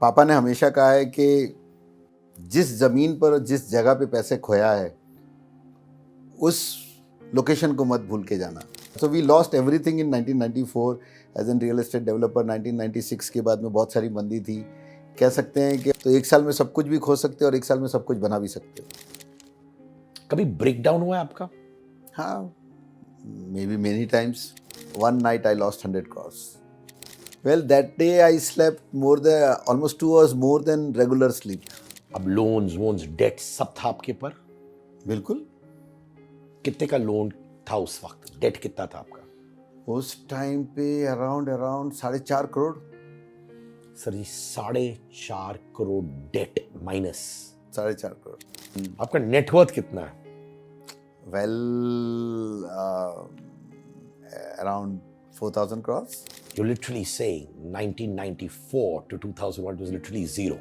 पापा ने हमेशा कहा है कि जिस ज़मीन पर जिस जगह पे पैसे खोया है उस लोकेशन को मत भूल के जाना। So we lost everything in 1994 as an real estate developer. 1996 के बाद में बहुत सारी मंदी थी। कह सकते हैं कि तो एक साल में सब कुछ भी खो सकते हो और एक साल में सब कुछ बना भी सकते हो। कभी ब्रेक डाउन हुआ है आपका? हाँ, maybe many times. One night I lost 100 crores. Well, that day I slept almost 2 hours more than regular sleep. अब लोन्स डेट सब था आपके पर? बिल्कुल। कितने का लोन था उस वक्त? डेट कितना था आपका? उस टाइम पे around 4.5 crore. Sir ji 4.5 crore debt minus 4.5 crore. आपका नेटवर्थ कितना है? Well, around 4,000 crores. You're literally saying 1994 to 2001 was literally zero.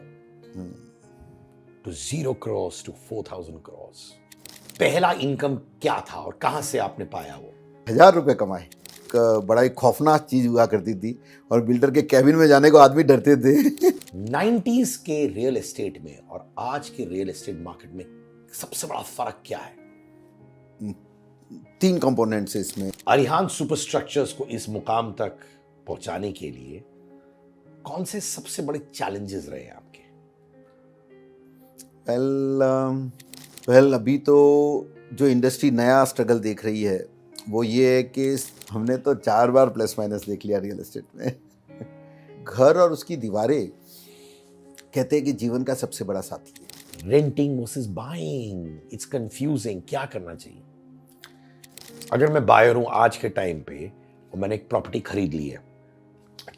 To 0 crores to 4,000 crores. पहला इनकम क्या था और कहां से आपने पाया वो? 1,000 रुपए कमाए। बड़ा ही खौफनाक चीज हुआ करती थी और बिल्डर के कैबिन में जाने को आदमी डरते थे। 90s के रियल एस्टेट में और आज के रियल एस्टेट मार्केट में सबसे बड़ा फर्क क्या है? 3 कंपोनेंट्स है इसमें। अरिहांत सुपरस्ट्रक्चर्स को इस मुकाम तक पहुंचाने के लिए कौन से सबसे बड़े चैलेंजेस रहे हैं आपके? वेल अभी तो जो इंडस्ट्री नया स्ट्रगल देख रही है वो ये है कि हमने तो 4 बार प्लस माइनस देख लिया रियल एस्टेट में। घर और उसकी दीवारें कहते हैं कि जीवन का सबसे बड़ा साथी है। Renting versus buying, it's confusing. क्या करना चाहिए? अगर मैं बायर हूं आज के टाइम पे और मैंने एक प्रॉपर्टी खरीद ली है,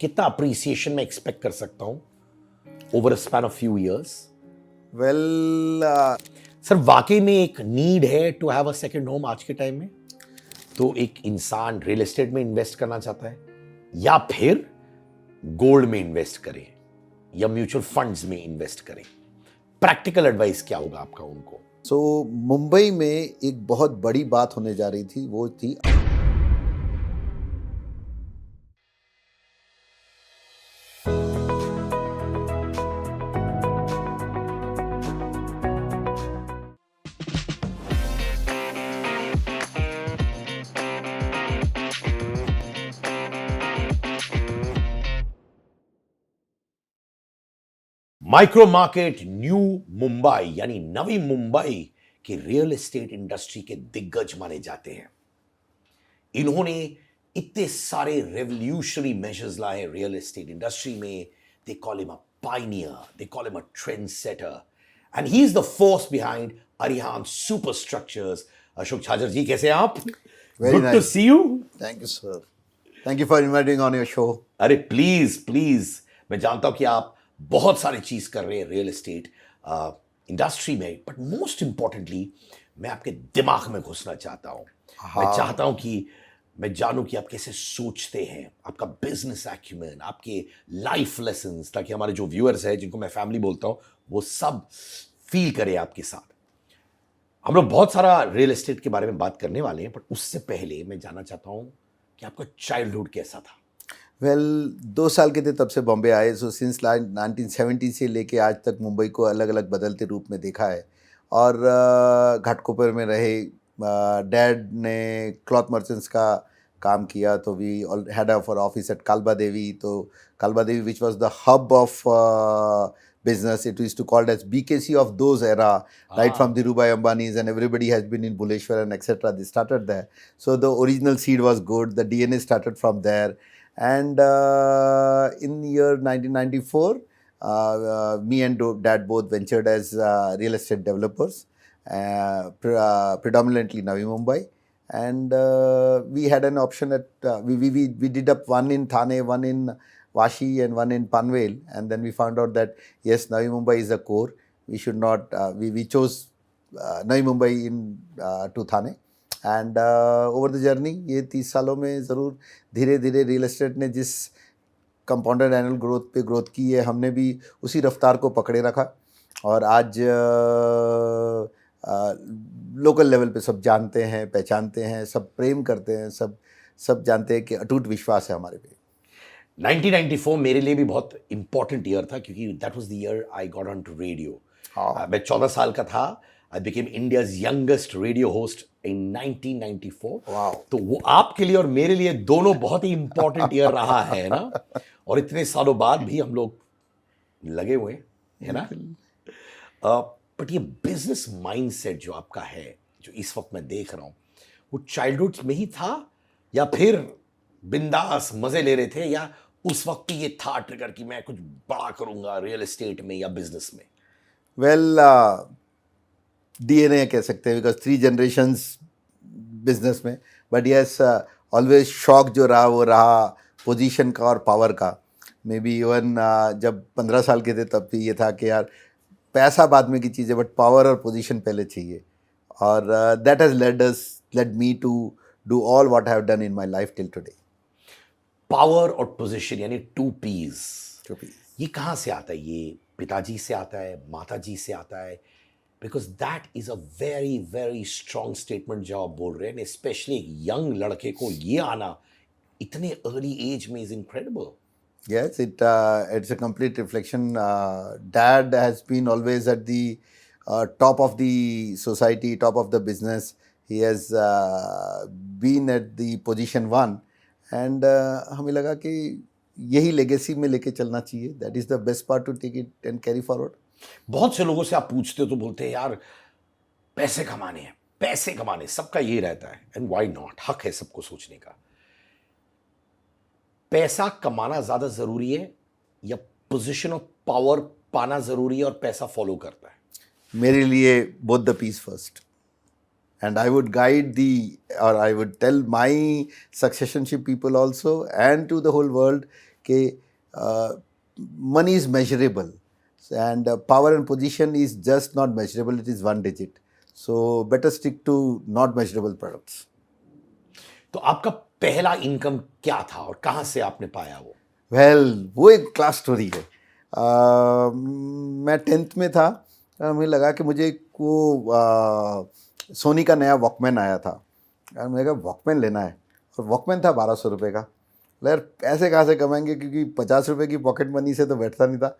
कितना अप्रिसिएशन मैं एक्सपेक्ट कर सकता हूं over a span of few years? Well sir वाकई में एक नीड है to have a second home आज के टाइम में? तो एक इंसान रियल एस्टेट में इन्वेस्ट करना चाहता है या फिर गोल्ड में इन्वेस्ट करे या म्यूचुअल फंड्स में इन्वेस्ट करे? प्रैक्टिकल एडवाइस क्या होगा आपका उनको? मुंबई में एक बहुत बड़ी बात होने जा रही थी, वो थी माइक्रो मार्केट न्यू मुंबई यानी नवी मुंबई के रियल एस्टेट इंडस्ट्री के दिग्गज माने जाते हैं। इन्होंने इतने सारे रेवोल्यूशनरी मेजर्स लाए रियल एस्टेट इंडस्ट्री में। They call him a pioneer, they call him a trend setter, and he is the force behind Arihant superstructures. Ashok Chhajer ji, कैसे हैं आप? Good to see you. Thank you sir, thank you for inviting on your show. अरे please please, मैं जानता हूं कि आप बहुत सारी चीज कर रहे हैं रियल एस्टेट इंडस्ट्री में, बट मोस्ट इंपॉर्टेंटली मैं आपके दिमाग में घुसना चाहता हूं। मैं चाहता हूं कि मैं जानूं कि आप कैसे सोचते हैं, आपका बिजनेस एक्यूमेन, आपके लाइफ लेसन्स, ताकि हमारे जो व्यूअर्स हैं जिनको मैं फैमिली बोलता हूं वो सब फील करें आपके साथ। हम लोग बहुत सारा रियल एस्टेट के बारे में बात करने वाले हैं, बट उससे पहले मैं जानना चाहता हूं कि आपका चाइल्डहुड कैसा था? वेल 2 साल के थे तब से बॉम्बे आए। सो सिंस 1970 से लेके आज तक मुंबई को अलग अलग बदलते रूप में देखा है। और घाटकोपर में रहे। डैड ने क्लॉथ मर्चेंट्स का काम किया, तो we had our office at Kalba Devi. तो Kalba Devi which was the hub of business. It used to called as BKC of those era, right from Dhirubhai Ambani's, and everybody has been in Bhuleshwar and etc. They started there. So the original seed was good. The DNA started from there. And in the year 1994, me and dad both ventured as real estate developers, predominantly Navi Mumbai. And we had an option at we did up one in Thane, one in Vashi, and one in Panvel, and then we found out that yes, Navi Mumbai is the core. We should not. We chose Navi Mumbai in to Thane, and over the journey, ये 30 सालों में ज़रूर धीरे धीरे real estate ने जिस compounded annual growth पे growth की है, हमने भी उसी रफ्तार को पकड़े रखा। और आज लोकल लेवल पे सब जानते हैं, पहचानते हैं, सब प्रेम करते हैं, सब जानते हैं कि अटूट विश्वास है हमारे पे। 1994 मेरे लिए भी बहुत इंपॉर्टेंट ईयर था क्योंकि that was the year I got on to radio. हाँ। मैं 14 साल का था। I became India's youngest radio host in 1994। वाह। तो वो आपके लिए और मेरे लिए दोनों बहुत ही इंपॉर्टेंट ईयर रहा है ना। और इतने सालों बाद भी हम लोग लगे हुए हैं, है ना। बट ये बिजनेस माइंडसेट जो आपका है, जो इस वक्त मैं देख रहा हूं, वो चाइल्डहुड में ही था या फिर बिंदास मजे ले रहे थे, या उस वक्त भी ये था ट्रिगर कि मैं कुछ बड़ा करूंगा रियल एस्टेट में या बिजनेस में? वेल, डीएनए कह सकते हैं, बिकॉज 3 जनरेशन्स बिजनेस में। बट यस, ऑलवेज शौक जो रहा वो रहा पोजीशन का और पावर का। मे बी इवन जब 15 साल के थे तब भी ये था कि यार पैसा बाद में की चीज़ है, बट पावर और पोजीशन पहले चाहिए। और that has led me to do all what I have done in my life till today. Power और पोजीशन यानी 2 P's, ये कहाँ से आता है? ये पिताजी से आता है, माताजी से आता है? Because that is a very very strong statement जो आप बोल रहे हैं, स्पेशली एक यंग लड़के को ये आना इतने अर्ली एज में is incredible. Yes, it's a complete reflection. Dad has been always at the top of the society, top of the business. He has been at the position one, and हमें लगा कि यही legacy में लेके चलना चाहिए. That is the best part to take it and carry forward. बहुत से लोगों से आप पूछते हो तो बोलते हैं यार पैसे कमाने हैं, पैसे कमाने, सबका ये रहता है, एंड व्हाई नॉट, हक है सबको सोचने का। पैसा कमाना ज्यादा जरूरी है या पोजीशन ऑफ पावर पाना जरूरी है और पैसा फॉलो करता है? मेरे लिए both the piece first. And I would guide or I would tell my successionship people also and to the whole world that money is measurable, and power and position is just not measurable, it is 1 digit. So better stick to not measurable products. तो आपका पहला income क्या था और कहां से आपने पाया वो? वो एक क्लास स्टोरी है। मैं 10th में था, मुझे लगा कि मुझे वो सोनी का नया वॉकमैन आया था, और मैंने कहा वॉकमैन लेना है, और वॉकमैन था 1200 रुपये का। यार पैसे कहाँ से कमाएंगे, क्योंकि 50 रुपये की पॉकेट मनी से तो बैठता नहीं था।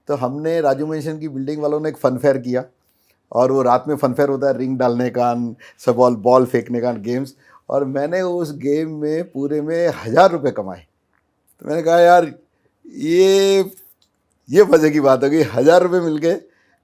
तो हमने राजू मेंशन की बिल्डिंग वालों ने एक फ़न फेयर किया, और वो रात में फ़न फेयर होता है, रिंग डालने का, सब बॉल फेंकने का, गेम्स, और मैंने उस गेम में पूरे में 1000 रुपये कमाए। तो मैंने कहा यार ये मज़े की बात होगी, 1000 रुपये मिल गए,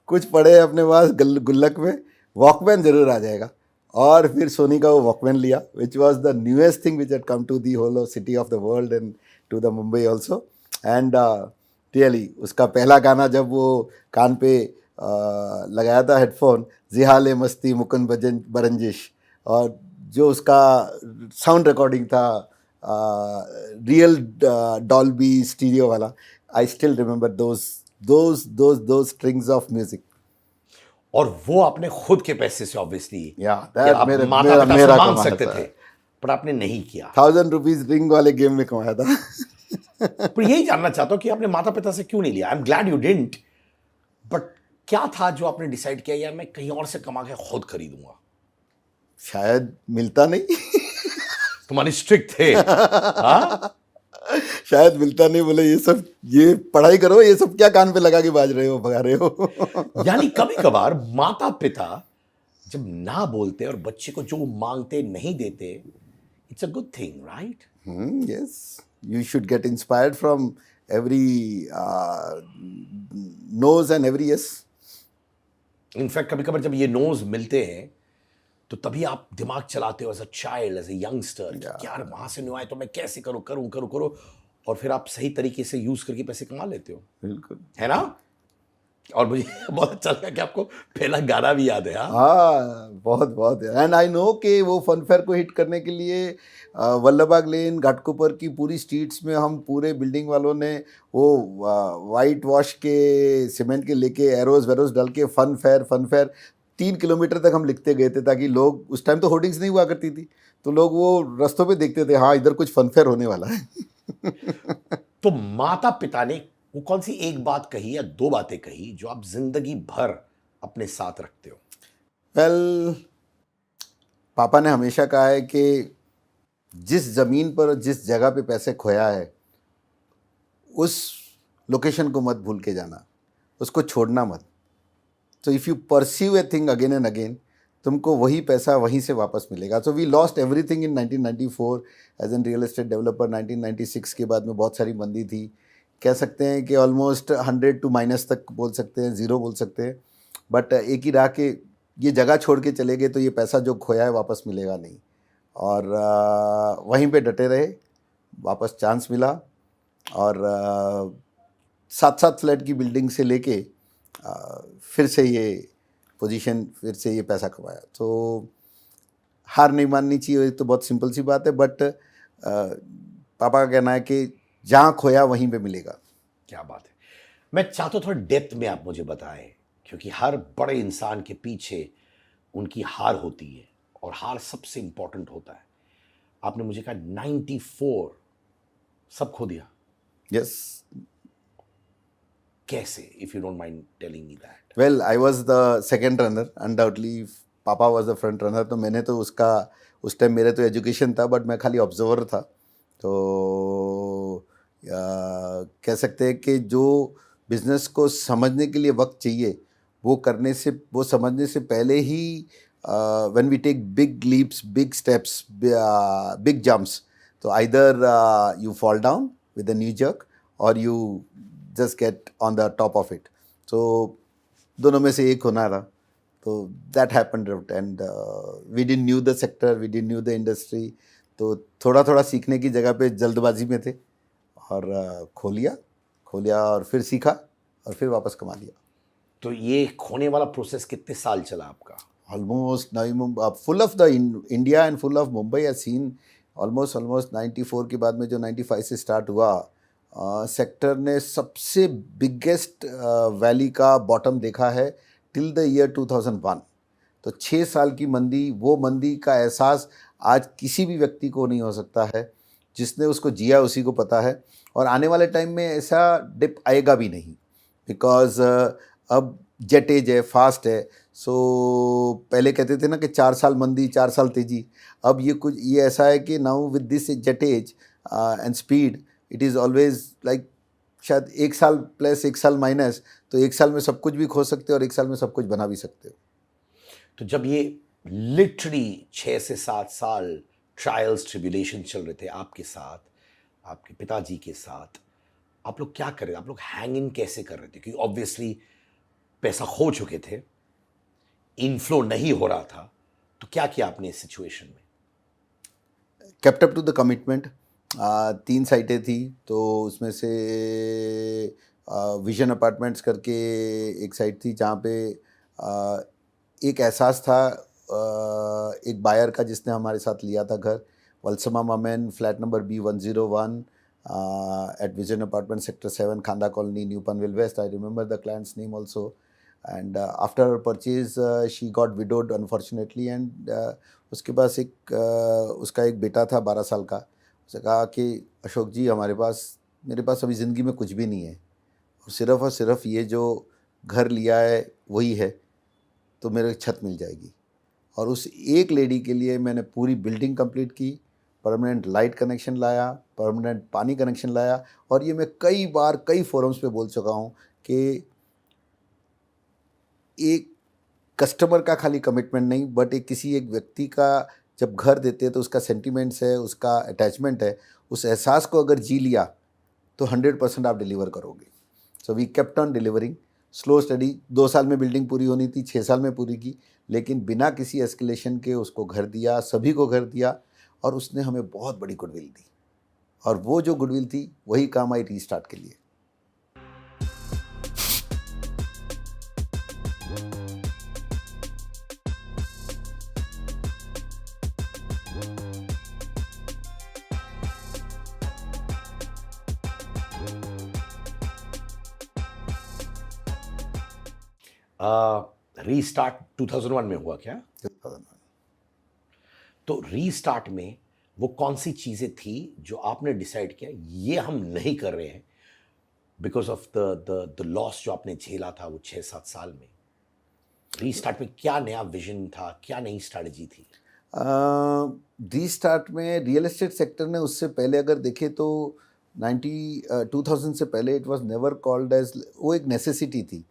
कुछ पड़े अपने पास गुल्लक में, वॉकमैन ज़रूर आ जाएगा। और फिर सोनी का वो वॉकमैन लिया, which was the newest thing which had come to the whole city of the world and to the Mumbai also. And really उसका पहला गाना जब वो कान पे लगाया था हेडफोन, जिहाले मस्ती मुकुंद बरंजिश, और जो उसका साउंड रिकॉर्डिंग था रियल डॉल्बी स्टीरियो वाला, I still remember those strings of music. और वो आपने खुद के पैसे से ऑब्वियसली मेरा मांग सकते थे, पर आपने नहीं किया। 1000 रुपीज रिंग वाले गेम में कमाया था। पर यही जानना चाहता हूँ कि आपने माता पिता से क्यों नहीं लिया? I am glad you didn't, but क्या था जो आपने डिसाइड किया यार मैं कहीं और से कमा के खुद खरीदूंगा? शायद मिलता नहीं। तुम्हारी स्ट्रिक्ट थे? हाँ? शायद मिलता नहीं, बोले ये पढ़ाई करो, ये सब क्या कान पे लगा के बाज रहे हो, भगा रहे हो। यानी कभी कभार माता पिता जब ना बोलते और बच्चे को जो मांगते नहीं देते, it's a good thing, right? Yes, you should get inspired from every no's and every yes. In fact कभी कभार जब ये नोज मिलते हैं तो तभी आप दिमाग चलाते हो as a child, as a youngster, यार वहां से नहीं आए तो मैं कैसे करूं, और फिर आप सही तरीके से यूज करके पैसे कमा लेते हो। बिल्कुल, है ना? और मुझे बहुत अच्छा लगा कि आपको पहला गाना भी याद है। हाँ, बहुत। एंड आई नो कि वो फन फेयर को हिट करने के लिए वल्लभबाग लेन, घाटकोपर की पूरी स्ट्रीट्स में हम पूरे बिल्डिंग वालों ने वो वाइट वॉश के सीमेंट के लेके एरोज वेरोज डाल के फन फेयर 3 किलोमीटर तक हम लिखते गए थे, ताकि लोग, उस टाइम तो होर्डिंग्स नहीं हुआ करती थी, तो लोग वो रास्तों पे देखते थे, हाँ इधर कुछ फन फेयर होने वाला है। तो माता पिता ने वो कौन सी एक बात कही या 2 बातें कही जो आप जिंदगी भर अपने साथ रखते हो? वेल, पापा ने हमेशा कहा है कि जिस ज़मीन पर, जिस जगह पे पैसे खोया है, उस लोकेशन को मत भूल के जाना, उसको छोड़ना मत। तो if you perceive a thing again and again, तुमको वही पैसा वहीं से वापस मिलेगा। So we lost everything in 1994 as an real estate developer. 1996 के बाद में बहुत सारी मंदी थी, कह सकते हैं कि ऑलमोस्ट 100 टू माइनस तक बोल सकते हैं, ज़ीरो बोल सकते हैं। बट एक ही रहा कि ये जगह छोड़ के चले गए तो ये पैसा जो खोया है वापस मिलेगा नहीं, और वहीं पे डटे रहे, वापस चांस मिला, और 7-7 फ्लैट की बिल्डिंग से लेके फिर से ये पोजीशन, फिर से ये पैसा कमाया। तो हार नहीं माननी चाहिए, तो बहुत सिंपल सी बात है। बट पापा का कहना है कि जहाँ खोया वहीं पे मिलेगा। क्या बात है। मैं चाहता हूं थोड़ा डेप्थ में आप मुझे बताएं, क्योंकि हर बड़े इंसान के पीछे उनकी हार होती है, और हार सबसे इंपॉर्टेंट होता है। आपने मुझे कहा 94 सब खो दिया, यस। कैसे, if you don't mind telling me that? Well, I was the second runner, undoubtedly पापा वॉज द फ्रंट रनर। तो मैंने तो उसका, उस टाइम मेरे तो एजुकेशन था, बट मैं खाली ऑब्जर्वर था। तो कह सकते हैं कि जो बिजनेस को समझने के लिए वक्त चाहिए, वो समझने से पहले ही when we take big leaps, big steps, big jumps, तो either you fall down with a new jerk, और you just get on the top of it. तो दोनों में से एक होना रहा। तो that happened, and we didn't knew the sector, we didn't knew the industry. तो थोड़ा थोड़ा सीखने की जगह पे जल्दबाजी में थे, और खो लिया और फिर सीखा और फिर वापस कमा लिया। तो ये खोने वाला प्रोसेस कितने साल चला आपका? Almost full of the India and full of Mumbai has seen almost 94 के बाद में जो 95 से स्टार्ट हुआ, सेक्टर ने सबसे बिगेस्ट वैली का बॉटम देखा है टिल द ईयर 2001। तो 6 साल की मंदी, वो मंदी का एहसास आज किसी भी व्यक्ति को नहीं हो सकता है। जिसने उसको जिया उसी को पता है, और आने वाले टाइम में ऐसा डिप आएगा भी नहीं, बिकॉज अब जेट एज है, फास्ट है। सो पहले कहते थे ना कि 4 साल मंदी 4 साल तेजी, अब ये ऐसा है कि now with this jet age and speed, it is always like शायद 1 साल प्लस 1 साल माइनस, तो 1 साल में सब कुछ भी खो सकते हो और 1 साल में सब कुछ बना भी सकते हो। तो जब ये लिटरली 6 से 7 साल ट्रायल्स ट्रिब्यूलेशन चल रहे थे आपके साथ, आपके पिताजी के साथ, आप लोग क्या कर रहे थे? आप लोग हैंग इन कैसे कर रहे थे? क्योंकि ऑब्वियसली पैसा खो चुके थे, इनफ्लो नहीं हो रहा था, तो क्या किया आपने इस सिचुएशन में? Kept up to the commitment. 3 साइटें थी, तो उसमें से विजन अपार्टमेंट्स करके एक साइट थी जहाँ पे एक एहसास था एक बायर का जिसने हमारे साथ लिया था घर, Valsamma Mammen, flat number B101 at Vision Apartment, Sector 7, Khanda Colony, New Panvel West. I remember the client's name also. And after her purchase, she got widowed unfortunately. And उसके पास उसका एक बेटा था 12 साल का। उसने कहा कि अशोक जी, मेरे पास अभी ज़िंदगी में कुछ भी नहीं है, और सिर्फ ये जो घर लिया है वही है, तो मेरे छत मिल जाएगी। और उस एक लेडी के लिए मैंने पूरी बिल्डिंग कंप्लीट की, परमानेंट लाइट कनेक्शन लाया, परमानेंट पानी कनेक्शन लाया। और ये मैं कई बार कई फोरम्स पे बोल चुका हूँ कि एक कस्टमर का खाली कमिटमेंट नहीं, बट किसी एक व्यक्ति का जब घर देते हैं तो उसका सेंटिमेंट्स है, उसका अटैचमेंट है, उस एहसास को अगर जी लिया तो 100% आप डिलीवर करोगे। So we kept on delivering, slow steady. 2 साल में बिल्डिंग पूरी होनी थी, 6 साल में पूरी की, लेकिन बिना किसी एस्केलेशन के उसको घर दिया, सभी को घर दिया, और उसने हमें बहुत बड़ी गुडविल दी। और वो जो गुडविल थी वही काम आई रीस्टार्ट के लिए। रीस्टार्ट 2001 में हुआ क्या? 2001। तो रीस्टार्ट में वो कौन सी चीज़ें थी जो आपने डिसाइड किया ये हम नहीं कर रहे हैं बिकॉज ऑफ द लॉस जो आपने झेला था वो 6-7 साल में? रीस्टार्ट में क्या नया विजन था, क्या नई स्ट्रैटेजी थी? रीस्टार्ट में रियल एस्टेट सेक्टर ने उससे पहले अगर देखे तो 2000 से पहले it was never called as, वो एक नेसेसिटी थी।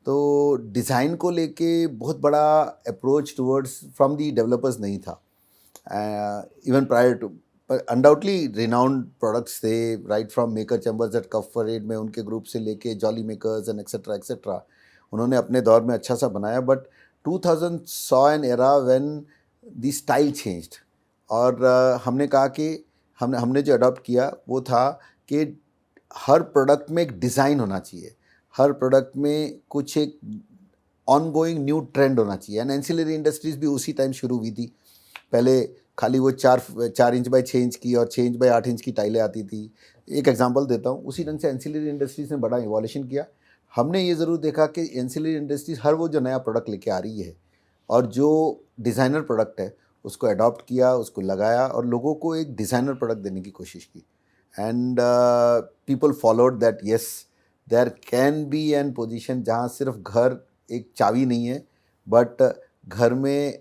तो डिज़ाइन को लेके बहुत बड़ा approach towards from the developers नहीं था। Even prior to, undoubtedly renowned products थे, right from Maker Chambers at Cuffe Parade में उनके ग्रुप से लेके Jolly Makers and etcetera etcetera, उन्होंने अपने दौर में अच्छा सा बनाया। But 2000 saw an era when the style changed. और हमने कहा कि हमने जो अडॉप्ट किया वो था कि हर प्रोडक्ट में एक डिज़ाइन होना चाहिए, हर प्रोडक्ट में कुछ एक ऑनगोइंग न्यू ट्रेंड होना चाहिए। एंड एंसिलरी इंडस्ट्रीज़ भी उसी टाइम शुरू हुई थी। पहले खाली वो 4 इंच बाई 6 इंच की और 6 इंच बाई 8 इंच की टाइलें आती थी। एक एग्जांपल देता हूँ, उसी ढंग से एंसिलरी इंडस्ट्रीज़ ने बड़ा इवोल्यूशन किया। हमने ये ज़रूर देखा कि एंसिलरी इंडस्ट्रीज़ हर वो जो नया प्रोडक्ट लेके आ रही है और जो डिज़ाइनर प्रोडक्ट है उसको अडॉप्ट किया, उसको लगाया और लोगों को एक डिज़ाइनर प्रोडक्ट देने की कोशिश की। And people followed that, yes there can be an position जहाँ सिर्फ घर एक चाबी नहीं है, बट घर में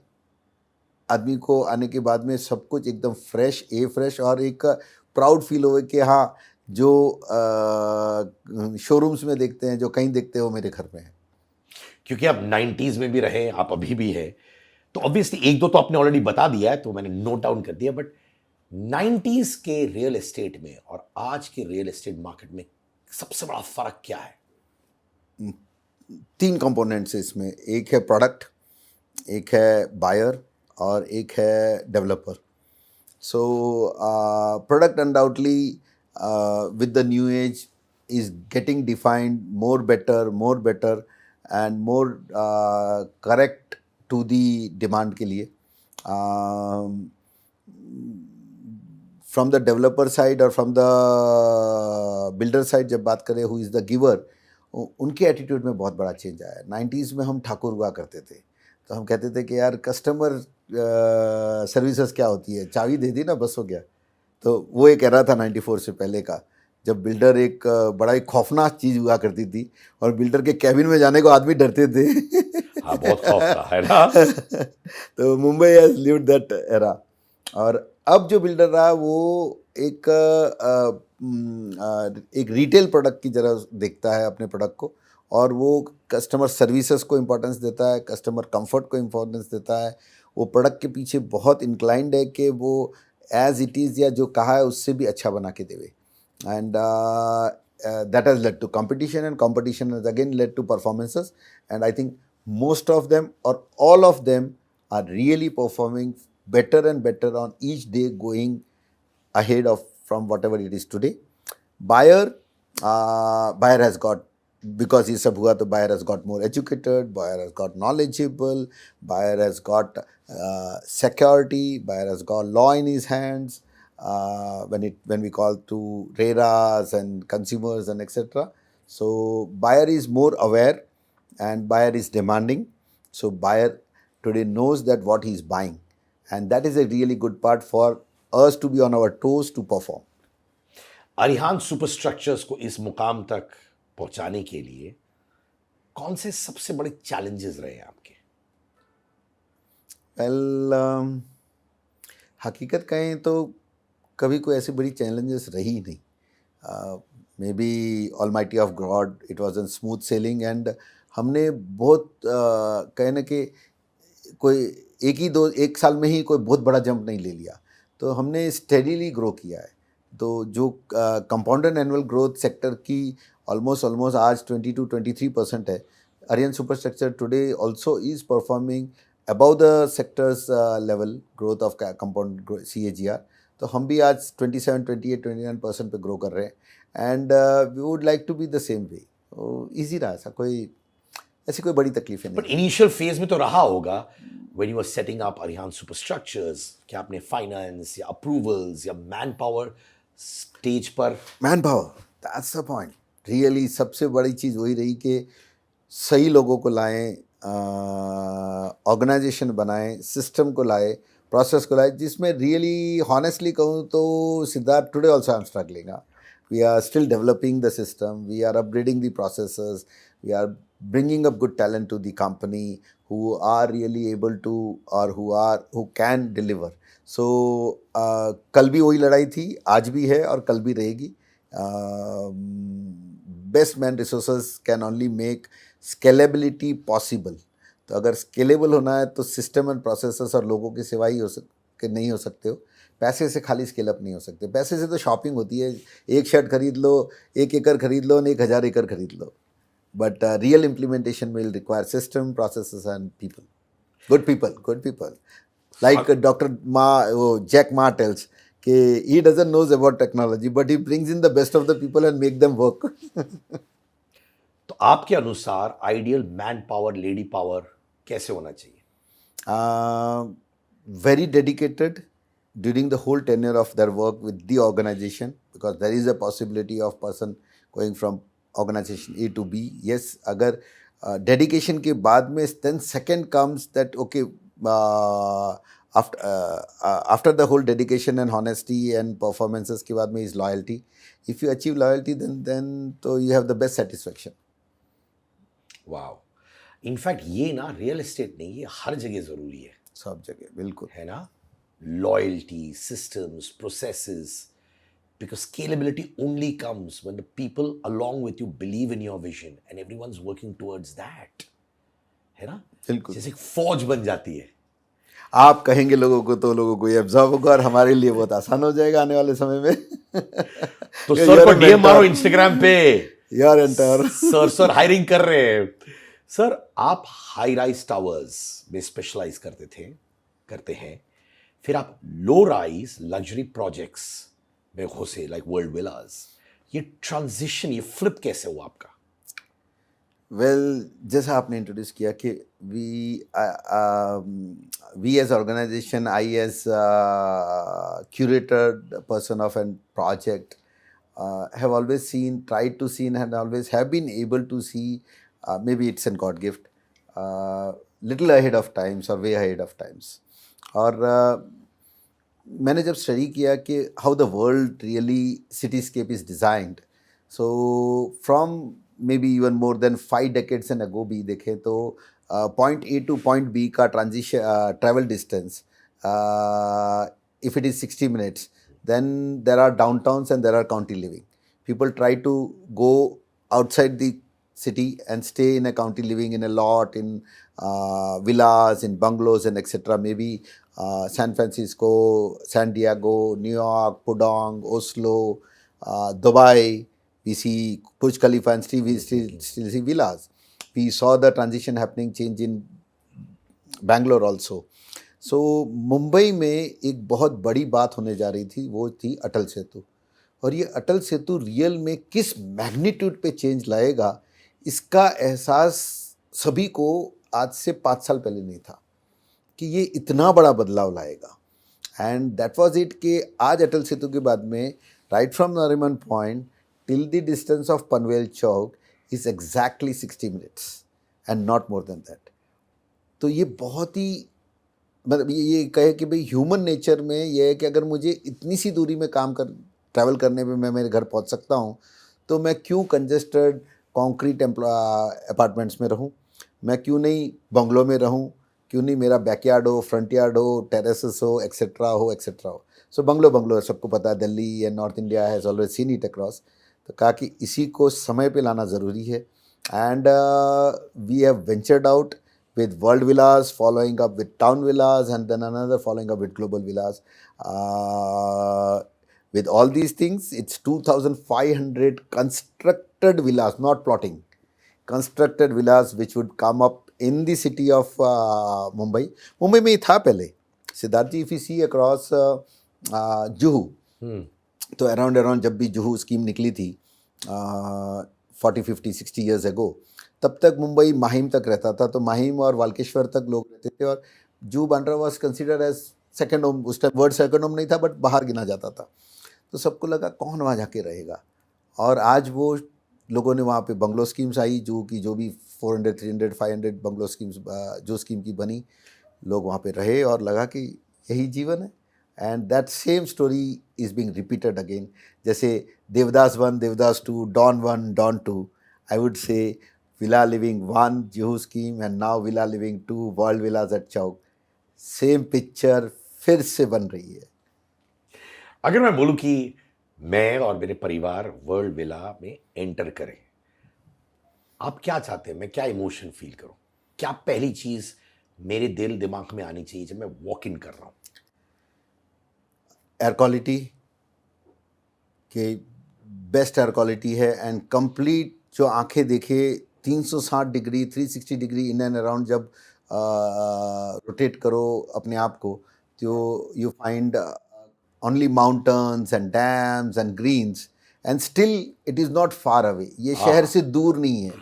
आदमी को आने के बाद में सब कुछ एकदम फ्रेश और एक प्राउड फील होवे कि हाँ, जो शोरूम्स में देखते हैं, जो कहीं देखते हैं, वो मेरे घर में है। क्योंकि आप 90s में भी रहे, आप अभी भी हैं, तो ऑब्वियसली एक दो तो आपने ऑलरेडी बता दिया है, तो मैंने नोट डाउन कर दिया। बट 90s के रियल एस्टेट में और आज के रियल एस्टेट मार्केट में सबसे बड़ा फर्क क्या है? 3 कंपोनेंट्स है इसमें, एक है प्रोडक्ट, एक है बायर और एक है developer. So product undoubtedly with the new age is getting defined more better and more correct to the demand के लिए। From the developer side और from the builder side जब बात करें who is the giver, उनके attitude में बहुत बड़ा चेंज आया है। 90s में हम ठाकुर हुआ करते थे, तो हम कहते थे कि यार कस्टमर सर्विसेज क्या होती है, चाबी दे दी ना बस हो गया। तो वो एक एरा था 94 से पहले का, जब बिल्डर एक बड़ा एक खौफनाक चीज़ हुआ करती थी और बिल्डर के कैबिन में जाने को आदमी डरते थे। हाँ, बहुत खौफ था, है ना? तो Mumbai has lived that era. और अब जो बिल्डर रहा वो एक एक रिटेल प्रोडक्ट की तरह देखता है अपने प्रोडक्ट को, और वो कस्टमर सर्विसेज को इम्पोर्टेंस देता है, कस्टमर कंफर्ट को इम्पोर्टेंस देता है। वो प्रोडक्ट के पीछे बहुत इंक्लाइंड है कि वो एज इट इज़ या जो कहा है उससे भी अच्छा बना के देवे। And that has led to competition, and competition has again led to performances, and I think most of them or all of them are really performing better and better on each day, going ahead of from whatever it is today. Buyer has got, because ये सब हुआ तो buyer has got more educated, buyer has got knowledgeable, buyer has got security, buyer has got law in his hands, when we call to RERAs and consumers and etc. So buyer is more aware and buyer is demanding. So buyer today knows that what he is buying, and that is a really good part for us to be on our toes to perform. Arihan सुपरस्ट्रक्चर्स को इस मुकाम तक पहुंचाने के लिए कौन से सबसे बड़े चैलेंजेस रहे आपके? वेल, हकीकत कहें तो कभी कोई ऐसी बड़ी चैलेंजेस रही नहीं। May be almighty of God it was an smooth selling, and हमने बहुत कहे ना कि कोई एक साल में ही कोई बहुत बड़ा जंप नहीं ले लिया, तो हमने स्टेडीली ग्रो किया है। तो जो कंपाउंडेड एनुअल ग्रोथ सेक्टर की ऑलमोस्ट आज 22-23% है, Aaryan superstructure today also is performing above the sectors level growth of compound CAGR। तो हम भी आज 27, 28, 29% पे ग्रो कर रहे हैं, and we would like to be the same way. Easy रहा, ऐसी कोई बड़ी तकलीफें नहीं। बट इनिशियल फेज में तो रहा होगा, when you were setting up Arihan Superstructures, क्या आपने फाइनेंस या अप्रूवल्स या मैन पावर स्टेज पर? Man power, that's the point. Really सबसे बड़ी चीज़ वही रही कि सही लोगों को लाएं, ऑर्गेनाइजेशन बनाएं, सिस्टम को लाए, प्रोसेस को लाए, जिसमें रियली हॉनेस्टली कहूँ तो Siddharth, today also I am struggling. We are still developing the system, we are upgrading the processes, we are bringing up good talent to the company who are really able to, or who can deliver. So कल भी वही लड़ाई थी, आज भी है और कल भी रहेगी। Best man resources can only make scalability possible. तो अगर स्केलेबल होना है तो सिस्टम एंड प्रोसेसेस और लोगों की सेवा ही नहीं हो सकते हो. पैसे से खाली स्केल अप नहीं हो सकते. पैसे से तो शॉपिंग होती है, एक शर्ट खरीद लो, 1 एकड़ खरीद लो, 1,000 एकड़ खरीद लो. But real implementation will require system, processes and people. Good people. Like Dr. Ma, Jack Ma tells, he doesn't knows about technology, but he brings in the best of the people and make them work. तो आपके अनुसार ideal man power, lady power कैसे होना चाहिए? Very dedicated during the whole tenure of their work with the organization, because there is a possibility of person going from organization A to B. Yes, अगर dedication के बाद में then second comes that okay, after the whole dedication and honesty and performances के बाद में is loyalty. If you achieve loyalty, then तो you have the best satisfaction. Wow. In fact ये ना रियल एस्टेट नहीं, ये हर जगह जरूरी है. सब जगह बिल्कुल है ना. Loyalty, systems, processes, because scalability only comes when the people along with you believe in your vision and everyone's working towards that. है ना. बिल्कुल. जैसे एक फौज बन जाती है. आप कहेंगे लोगों को तो लोगों को ये एब्जॉर्ब होगा और हमारे लिए बहुत आसान हो जाएगा आने वाले समय में. तो सर को डीएम मारो इंस्टाग्राम पे. यार एंटर सर हायरिंग कर रहे हैं. सर आप हाई राइज टावर्स में स्पेशलाइज करते हैं, फिर आप लो राइज लग्जरी प्रोजेक्ट्स में घुसे लाइक वर्ल्ड विलास. ये ट्रांजिशन, ये फ्लिप कैसे हुआ आपका? वेल, जैसा आपने इंट्रोड्यूस किया कि we as organisation, I as curated person of a project, have always tried to see and always have been able to see, maybe it's a God gift, little ahead of times or way ahead of times. और मैंने जब study किया कि how the world really cityscape is designed, so from maybe even more than 5 decades and ago भी देखें तो point A to point B का travel distance, if it is 60 minutes, then there are downtowns and there are county living. People try to go outside the city and stay in a county living, in a lot, in villas, in bungalows and etc. Maybe San Francisco, San Diego, New York, Pudong, Oslo, Dubai. We see Burj Khalifa and still we still see villas. We saw the transition happening, change in Bangalore also. सो मुंबई में एक बहुत बड़ी बात होने जा रही थी, वो थी अटल सेतु. और ये अटल सेतु रियल में किस मैग्नीट्यूड पे चेंज लाएगा, इसका एहसास सभी को आज से 5 साल पहले नहीं था कि ये इतना बड़ा बदलाव लाएगा. एंड दैट वाज इट कि आज अटल सेतु के बाद में right from Nariman point till the distance of Panvel Chowk is exactly 60 minutes and not more than that. तो ये बहुत ही, मतलब ये कहे कि भाई ह्यूमन नेचर में ये है कि अगर मुझे इतनी सी दूरी में ट्रैवल करने में मैं मेरे घर पहुंच सकता हूं, तो मैं क्यों कंजेस्टेड कॉन्क्रीट अपार्टमेंट्स में रहूं, मैं क्यों नहीं बंगलों में रहूं, क्यों नहीं मेरा बैकयार्ड हो, फ्रंट यार्ड हो, टेरेसेस हो, एक्सेट्रा हो. सो बंगलो सबको पता है, Delhi and north India has always seen it across. तो कहा कि इसी को समय पे लाना ज़रूरी है. And we have ventured out with world villas, following up with town villas, and then another following up with global villas. With all these things, it's 2,500 constructed villas, not plotting, constructed villas which would come up in the city of Mumbai. Mumbai में ही था पहले. सिद्धार्थ जी, if you see across Juhu, तो around जब भी Juhu scheme निकली थी 40, 50, 60 years ago, तब तक मुंबई माहिम तक रहता था. तो माहिम और वाल्केश्वर तक लोग रहते थे और Juhu Bandra was considered as second home. उस टाइम वर्ड सेकंड होम नहीं था, बट बाहर गिना जाता था. तो सबको लगा कौन वहाँ जाके रहेगा. और आज वो लोगों ने वहाँ पे बंगलो स्कीम्स आई, जुहू की जो भी 400, 300, 500 बंगलो स्कीम्स जो स्कीम की बनी, लोग वहाँ पे रहे और लगा कि यही जीवन है. And that same story is being repeated again. जैसे Devdas 1, Devdas 2, Don 1, Don 2. I would say Villa Living 1, Juhu scheme, and now Villa Living 2, World Villas at Chowk. Same picture फिर से बन रही है. अगर मैं बोलूं कि मैं और मेरे परिवार वर्ल्ड विला में एंटर करें, आप क्या चाहते हैं, मैं क्या इमोशन फील करूं, क्या पहली चीज मेरे दिल दिमाग में आनी चाहिए जब मैं वॉक इन कर रहा हूं? एयर क्वालिटी के बेस्ट एयर क्वालिटी है एंड कंप्लीट जो आंखें देखे 360 degree 360 degree in and around जब रोटेट करो अपने आप को, तो you find only mountains and dams and greens and still it is not far away. ये शहर से दूर नहीं है।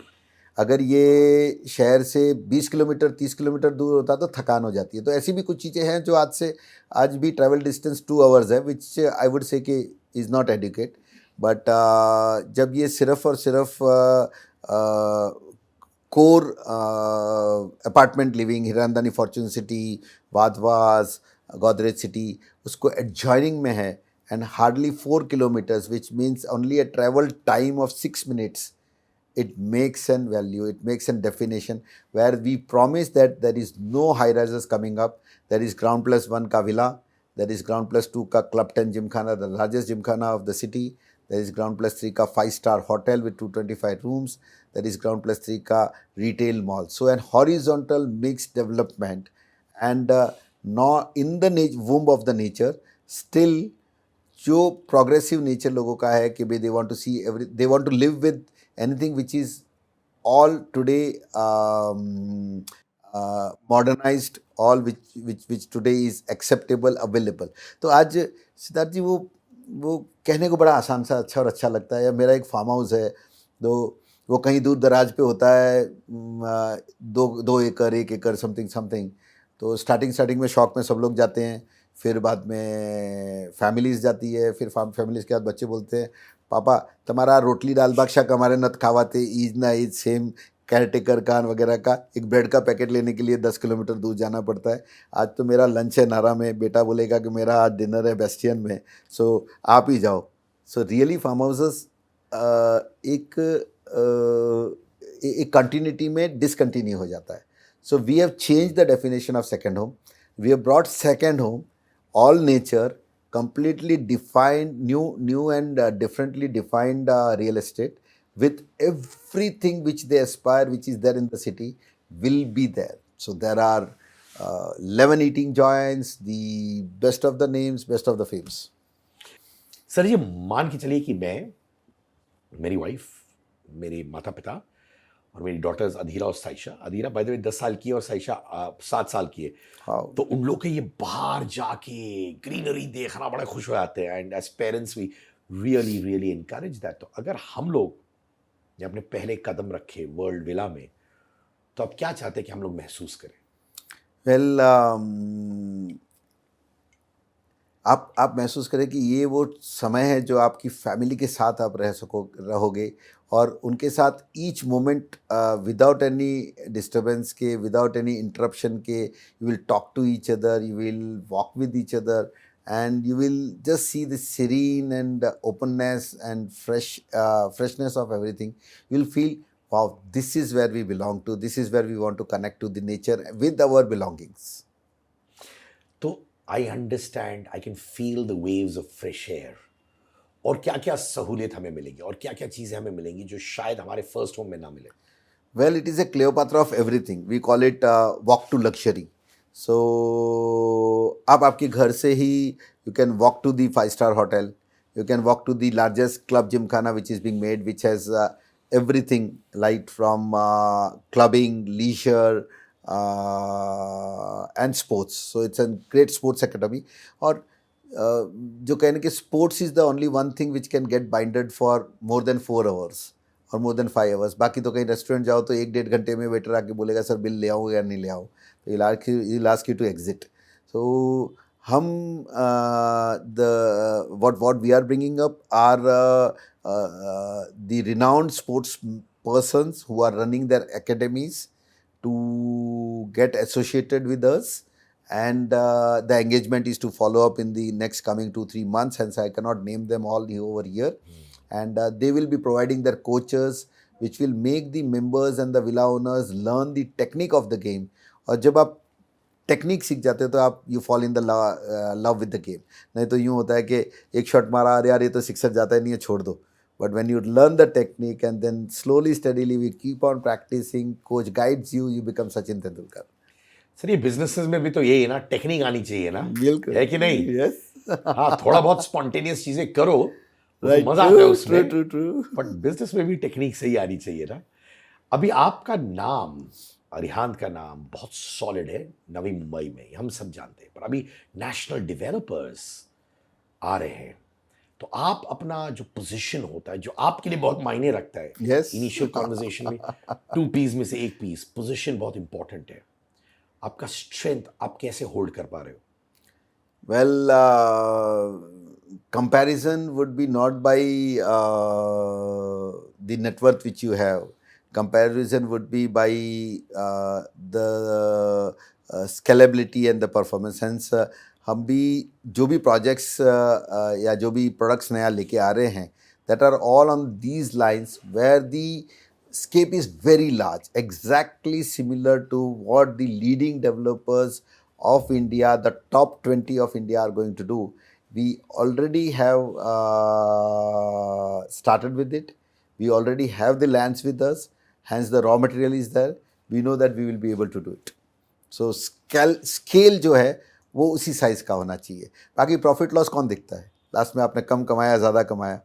अगर ये शहर से 20 किलोमीटर 30 किलोमीटर दूर होता तो थकान हो जाती है। तो ऐसी भी कुछ चीज़ें हैं जो आज भी ट्रैवल डिस्टेंस 2 आवर्स है, विच आई वुड से कि इज़ नॉट एडुकेट। बट जब ये सिर्फ और सिर्फ core apartment living Hiranandani Fortune City, Wadhwas, Godrej City उसको एडजॉइनिंग में है and hardly 4 kilometres which means only a travel time of 6 minutes, it makes an value, it makes an definition where we promise that there is no high rises coming up. There is ground plus one ka villa, there is ground plus two ka Club 10 Gymkhana, the largest gymkhana of the city. There is ground plus three ka 5-star hotel with 225 rooms. There is ground plus three ka retail mall. So an horizontal mixed development and not in the womb of the nature. Still जो progressive nature लोगों का है कि भाई they want to see every, they want to live with anything which is all today modernized, all which today is acceptable, available. तो आज सिद्धार्थ जी वो कहने को बड़ा आसान सा अच्छा और अच्छा लगता है। या मेरा एक फार्म हाउस है, तो वो कहीं दूर दराज पे होता है, 2 एकड़ 1 एकड़ समथिंग समथिंग। तो स्टार्टिंग में शौक में सब लोग जाते हैं, फिर बाद में फैमिलीज जाती है, फिर फैमिलीज के बाद बच्चे बोलते हैं पापा तुम्हारा रोटली दाल बादशाह हमारे नत खावाते ईज ना ईज सेम केयरटेकर कान वगैरह का एक ब्रेड का पैकेट लेने के लिए 10 किलोमीटर दूर जाना पड़ता है। आज तो मेरा लंच है नारा में, बेटा बोलेगा कि मेरा आज डिनर है बेस्टियन में, सो आप ही जाओ। सो रियली फार्म हाउसेस एक कंटिन्यूटी में डिसकंटिन्यू हो जाता है। So we have change the definition of second home, we have brought second home, all nature, completely defined, new and differently defined real estate with everything which they aspire, which is there in the city, will be there. So there are 11 eating joints, the best of the names, best of the fames. Sir ये मान के चलिए कि मैं, मेरी wife, मेरे माता पिता और मेरी डॉटर्स अधीरा और साइशा, अधीरा बाय द वे 10 साल की है और साइशा 7 साल की है, तो उन लोग के ये बाहर जाके ग्रीनरी देखना बड़े खुश हो जाते हैं and as parents we really really encourage that. तो अगर हम लोग ने अपने पहले कदम रखे वर्ल्ड विला में, तो आप क्या चाहते हैं कि हम लोग महसूस करें? वेल आप महसूस करें कि ये वो समय है जो आपकी फैमिली के साथ आप रहोगे और उनके साथ each moment without any disturbance के, विदाउट एनी इंटरप्शन के, you will talk to each other, you will walk with each other and you will just see the serene and openness and freshness of everything. You will feel, wow, this is where we belong to, this is where we want to connect to the nature with our belongings. तो I understand, I can feel the waves of fresh air. और क्या क्या सहूलियत हमें मिलेगी और क्या क्या चीज़ें हमें मिलेंगी जो शायद हमारे फर्स्ट होम में ना मिले? Well, it is a Cleopatra of everything. We call it walk to luxury. So आप आपके घर से ही you can walk to the 5-star hotel, you can walk to the largest club gymkhana which is being made, which has everything like from clubbing, leisure and sports. So it's a great sports academy. और जो कहने के sports is the only one thing which can get binded for more than 4 hours और more than 5 hours. बाकी तो कहीं restaurant जाओ तो 1-1.5 घंटे में वेटर आके बोलेगा सर बिल ले आओ या नहीं ले आओ, तो he'll ask you to exit. So हम what we are bringing up are the renowned sports persons who are running their academies to get associated with us, and the engagement is to follow up in the next coming 2-3 months, hence I cannot name them all over here. And they will be providing their coaches which will make the members and the villa owners learn the technique of the game. और जब आप technique सीख जाते हो तो आप you fall in the love with the game. नहीं तो यूँ होता है कि एक शॉट मारा, अरे यार ये तो सिक्सर जाता है नहीं है, छोड़ दो। But when you learn the technique and then slowly steadily we keep on practising, coach guides you, you become Sachin Tendulkar. Sir ये बिजनेसेस में भी तो यही है ना, टेक्निक आनी चाहिए ना, बिल्कुल, है कि नहीं? यस। हाँ, थोड़ा बहुत स्पॉन्टेनियस चीजें करो, वो तो राइट, मजा आता है ट्रू उसमें, ट्रू ट्रू। बट बिजनेस में भी टेक्निक सही आनी चाहिए ना। अभी आपका नाम, अरिहांत का नाम बहुत सॉलिड है नवी मुंबई में, हम सब जानते हैं, पर अभी नेशनल डेवलपर्स आ रहे हैं, तो आप अपना जो पोजीशन होता है, जो आपके लिए बहुत मायने रखता है, Yes. इनिशियल कॉन्वर्जेशन में 2 पीस में से 1 पीस, पोजीशन बहुत इंपॉर्टेंट है। आपका स्ट्रेंथ आप कैसे होल्ड कर पा रहे हो? Well, comparison would be not by the net worth which you have. Comparison would be by the scalability and the performance. Hence, हम भी जो भी projects या जो भी products नया लेके आ रहे हैं, that are all on these lines where the scope is very large, exactly similar to what the leading developers of India, the top 20 of India are going to do. We already have started with it. We already have the lands with us. Hence, the raw material is there. We know that we will be able to do it. So, scale जो है वो उसी size का होना चाहिए। बाकी profit loss कौन दिखता है? लास्ट में आपने कम कमाया, ज़्यादा कमाया,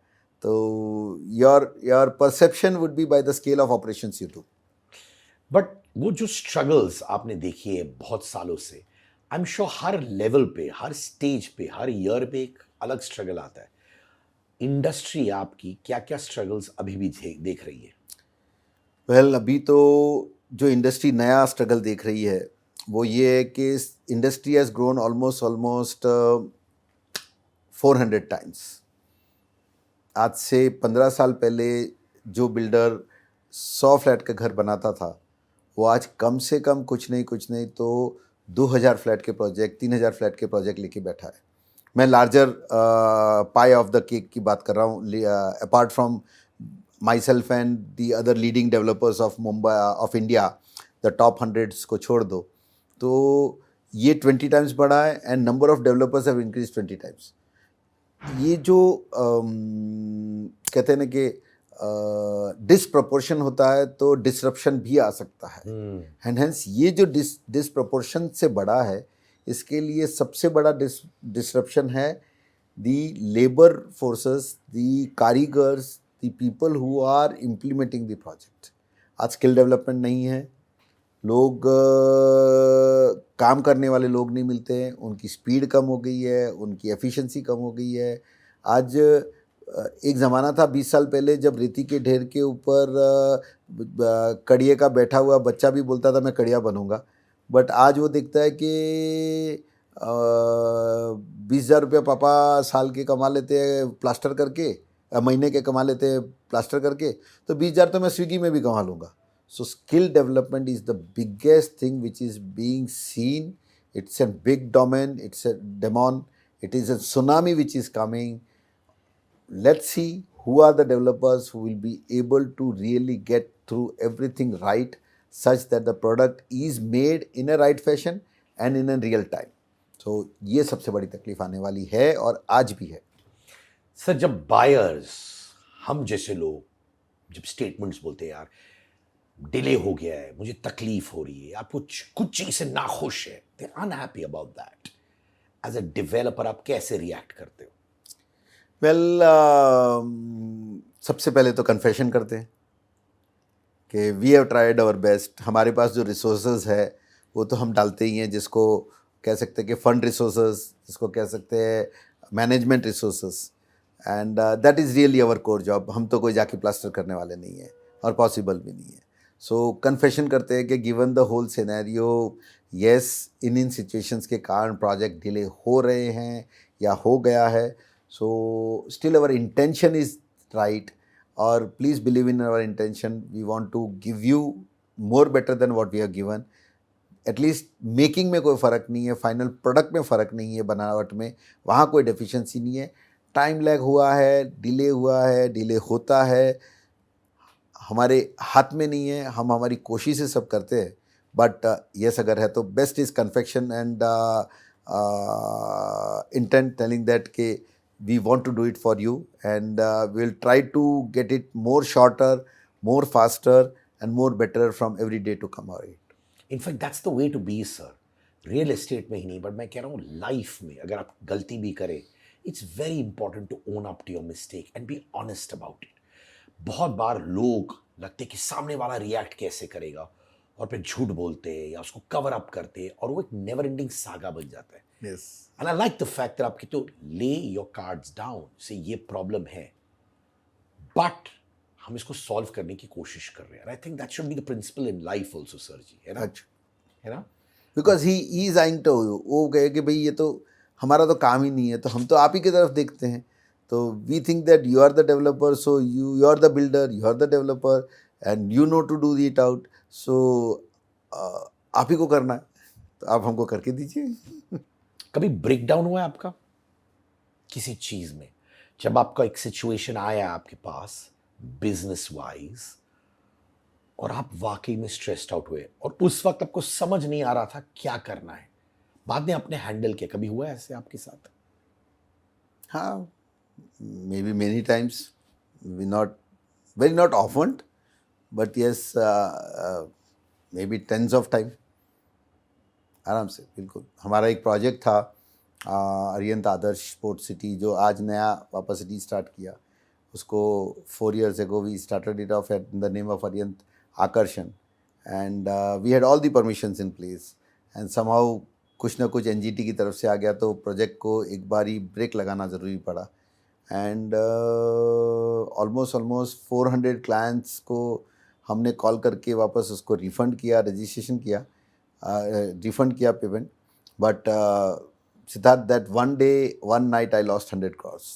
तो your perception would be by the scale of operations you do. But वो जो स्ट्रगल्स आपने देखी है बहुत सालों से, I am sure her level पे, हर स्टेज पे, हर ईयर पे एक अलग स्ट्रगल आता है। इंडस्ट्री आपकी क्या क्या स्ट्रगल्स अभी भी देख रही है? वेल, अभी तो जो इंडस्ट्री नया स्ट्रगल देख रही है वो ये है कि industry has grown almost 400 times. आज से 15 साल पहले जो बिल्डर 100 फ्लैट का घर बनाता था, वो आज कम से कम कुछ नहीं तो 2000 फ्लैट के प्रोजेक्ट, 3000 फ्लैट के प्रोजेक्ट लेके बैठा है। मैं larger pi of the cake की बात कर रहा हूँ, apart from my self and the other leading developers of Mumbai of India, the top 100 को छोड़ दो, तो ये 20 टाइम्स बढ़ा है and number of developers have increase 20 times. ये जो कहते हैं ना कि डिसप्रपोर्शन होता है तो डिसरप्शन भी आ सकता है, एंड हेंस ये जो डिसप्रपोर्शन से बड़ा है, इसके लिए सबसे बड़ा डिसरप्शन है दी लेबर फोर्सेस, दी कारीगर्स, the people who are implementing the project. आज स्किल डेवलपमेंट नहीं है, लोग काम करने वाले लोग नहीं मिलते हैं, उनकी स्पीड कम हो गई है, उनकी एफिशिएंसी कम हो गई है। आज एक ज़माना था 20 साल पहले जब रेती के ढेर के ऊपर कड़िए का बैठा हुआ बच्चा भी बोलता था मैं कड़िया बनूंगा, बट आज वो देखता है कि 20,000 रुपया पापा साल के कमा लेते हैं प्लास्टर करके, महीने के कमा लेते हैं प्लास्टर करके, तो 20,000 तो मैं स्विगी में भी कमा लूँगा। So skill development is the biggest thing which is being seen. It's a big domain, it's a demon, it is a tsunami which is coming. Let's see who are the developers who will be able to really get through everything right, such that the product is made in a right fashion and in a real time. So ये सबसे बड़ी तकलीफ आने वाली है और आज भी है। सर, जब बायर्स, हम जैसे लोग जब स्टेटमेंट्स बोलते हैं यार डिले हो गया है, मुझे तकलीफ हो रही है, आप कुछ चीज से नाखुश है, they are unhappy about that, as a developer आप कैसे रिएक्ट करते हो? वेल, सबसे पहले तो कन्फेशन करते हैं कि we have tried our best. हमारे पास जो रिसोर्सेज है वो तो हम डालते ही हैं, जिसको कह सकते हैं कि फंड रिसोर्सेज, जिसको कह सकते हैं management resources, and that is really our core job. हम तो कोई जाके प्लास्टर करने वाले नहीं हैं और पॉसिबल भी नहीं है। सो कन्फेशन करते हैं कि given the whole scenario, yes, in situations के कारण प्रोजेक्ट डिले हो रहे हैं या हो गया है, so still our intention is right, और please believe in our intention. We want to give you more better than what we have given. At least making में कोई फ़र्क नहीं है, फाइनल प्रोडक्ट में फ़र्क नहीं है, बनावट में वहाँ कोई डेफिशिएंसी नहीं है। टाइम लैग हुआ है, डिले हुआ है, डिले होता है, हमारे हाथ में नहीं है, हम हमारी कोशिश से सब करते हैं, बट यस अगर है तो best is confection and intent telling that के we want to do it for you and we'll try to get it more shorter, more faster and more better from every day to come out. In fact that's the way to be sir, real estate में ही नहीं but मैं कह रहा हूँ life में अगर आप गलती भी करें, it's very important to own up to your mistake and be honest about it. बहुत बार लोग लगते कि सामने वाला रिएक्ट कैसे करेगा और फिर झूठ बोलते हैं या उसको कवर अप करते हैं और वो एक नेवर एंडिंग सागा बन जाता है. Yes. And I like the fact that आपकी तो ले योर कार्ड्स डाउन से ये प्रॉब्लम है बट हम इसको सॉल्व करने की कोशिश कर रहे हैं. I think that should be the principle in life also sir ji, है ना? है ना? Because he is eyeing to वो कहे कि भाई ये तो हमारा तो काम ही नहीं है, तो हम तो आप ही की तरफ देखते हैं. तो we think that you are the developer, so you are the builder, you are the developer and you know to do it out. So आप ही को करना है तो आप हमको करके दीजिए. कभी ब्रेक डाउन हुआ है आपका किसी चीज में, जब आपका एक सिचुएशन आया आपके पास बिजनेस वाइज और आप वाकई में स्ट्रेस्ड आउट हुए और उस वक्त आपको समझ नहीं आ रहा था क्या करना है, बाद में आपने हैंडल किया, कभी हुआ है ऐसे आपके साथ? हाँ, maybe many times, we not very not often but yes maybe tens of time. आराम से, बिल्कुल. हमारा एक प्रोजेक्ट था अरियंत आदर्श स्पोर्ट सिटी, जो आज नया वापस रीस्टार्ट किया. उसको 4 years ago we started it off at the name of Aryant Akarshan and we had all the permissions in place and somehow कुछ ना कुछ NGT की तरफ से आ गया तो प्रोजेक्ट को एक बारी ब्रेक लगाना ज़रूरी पड़ा. एंड ऑलमोस्ट 400 क्लाइंट्स को हमने कॉल करके वापस उसको रिफ़ंड किया, रजिस्ट्रेशन किया, रिफ़ंड किया payment. But Siddharth, that one day one night I lost 100 crores.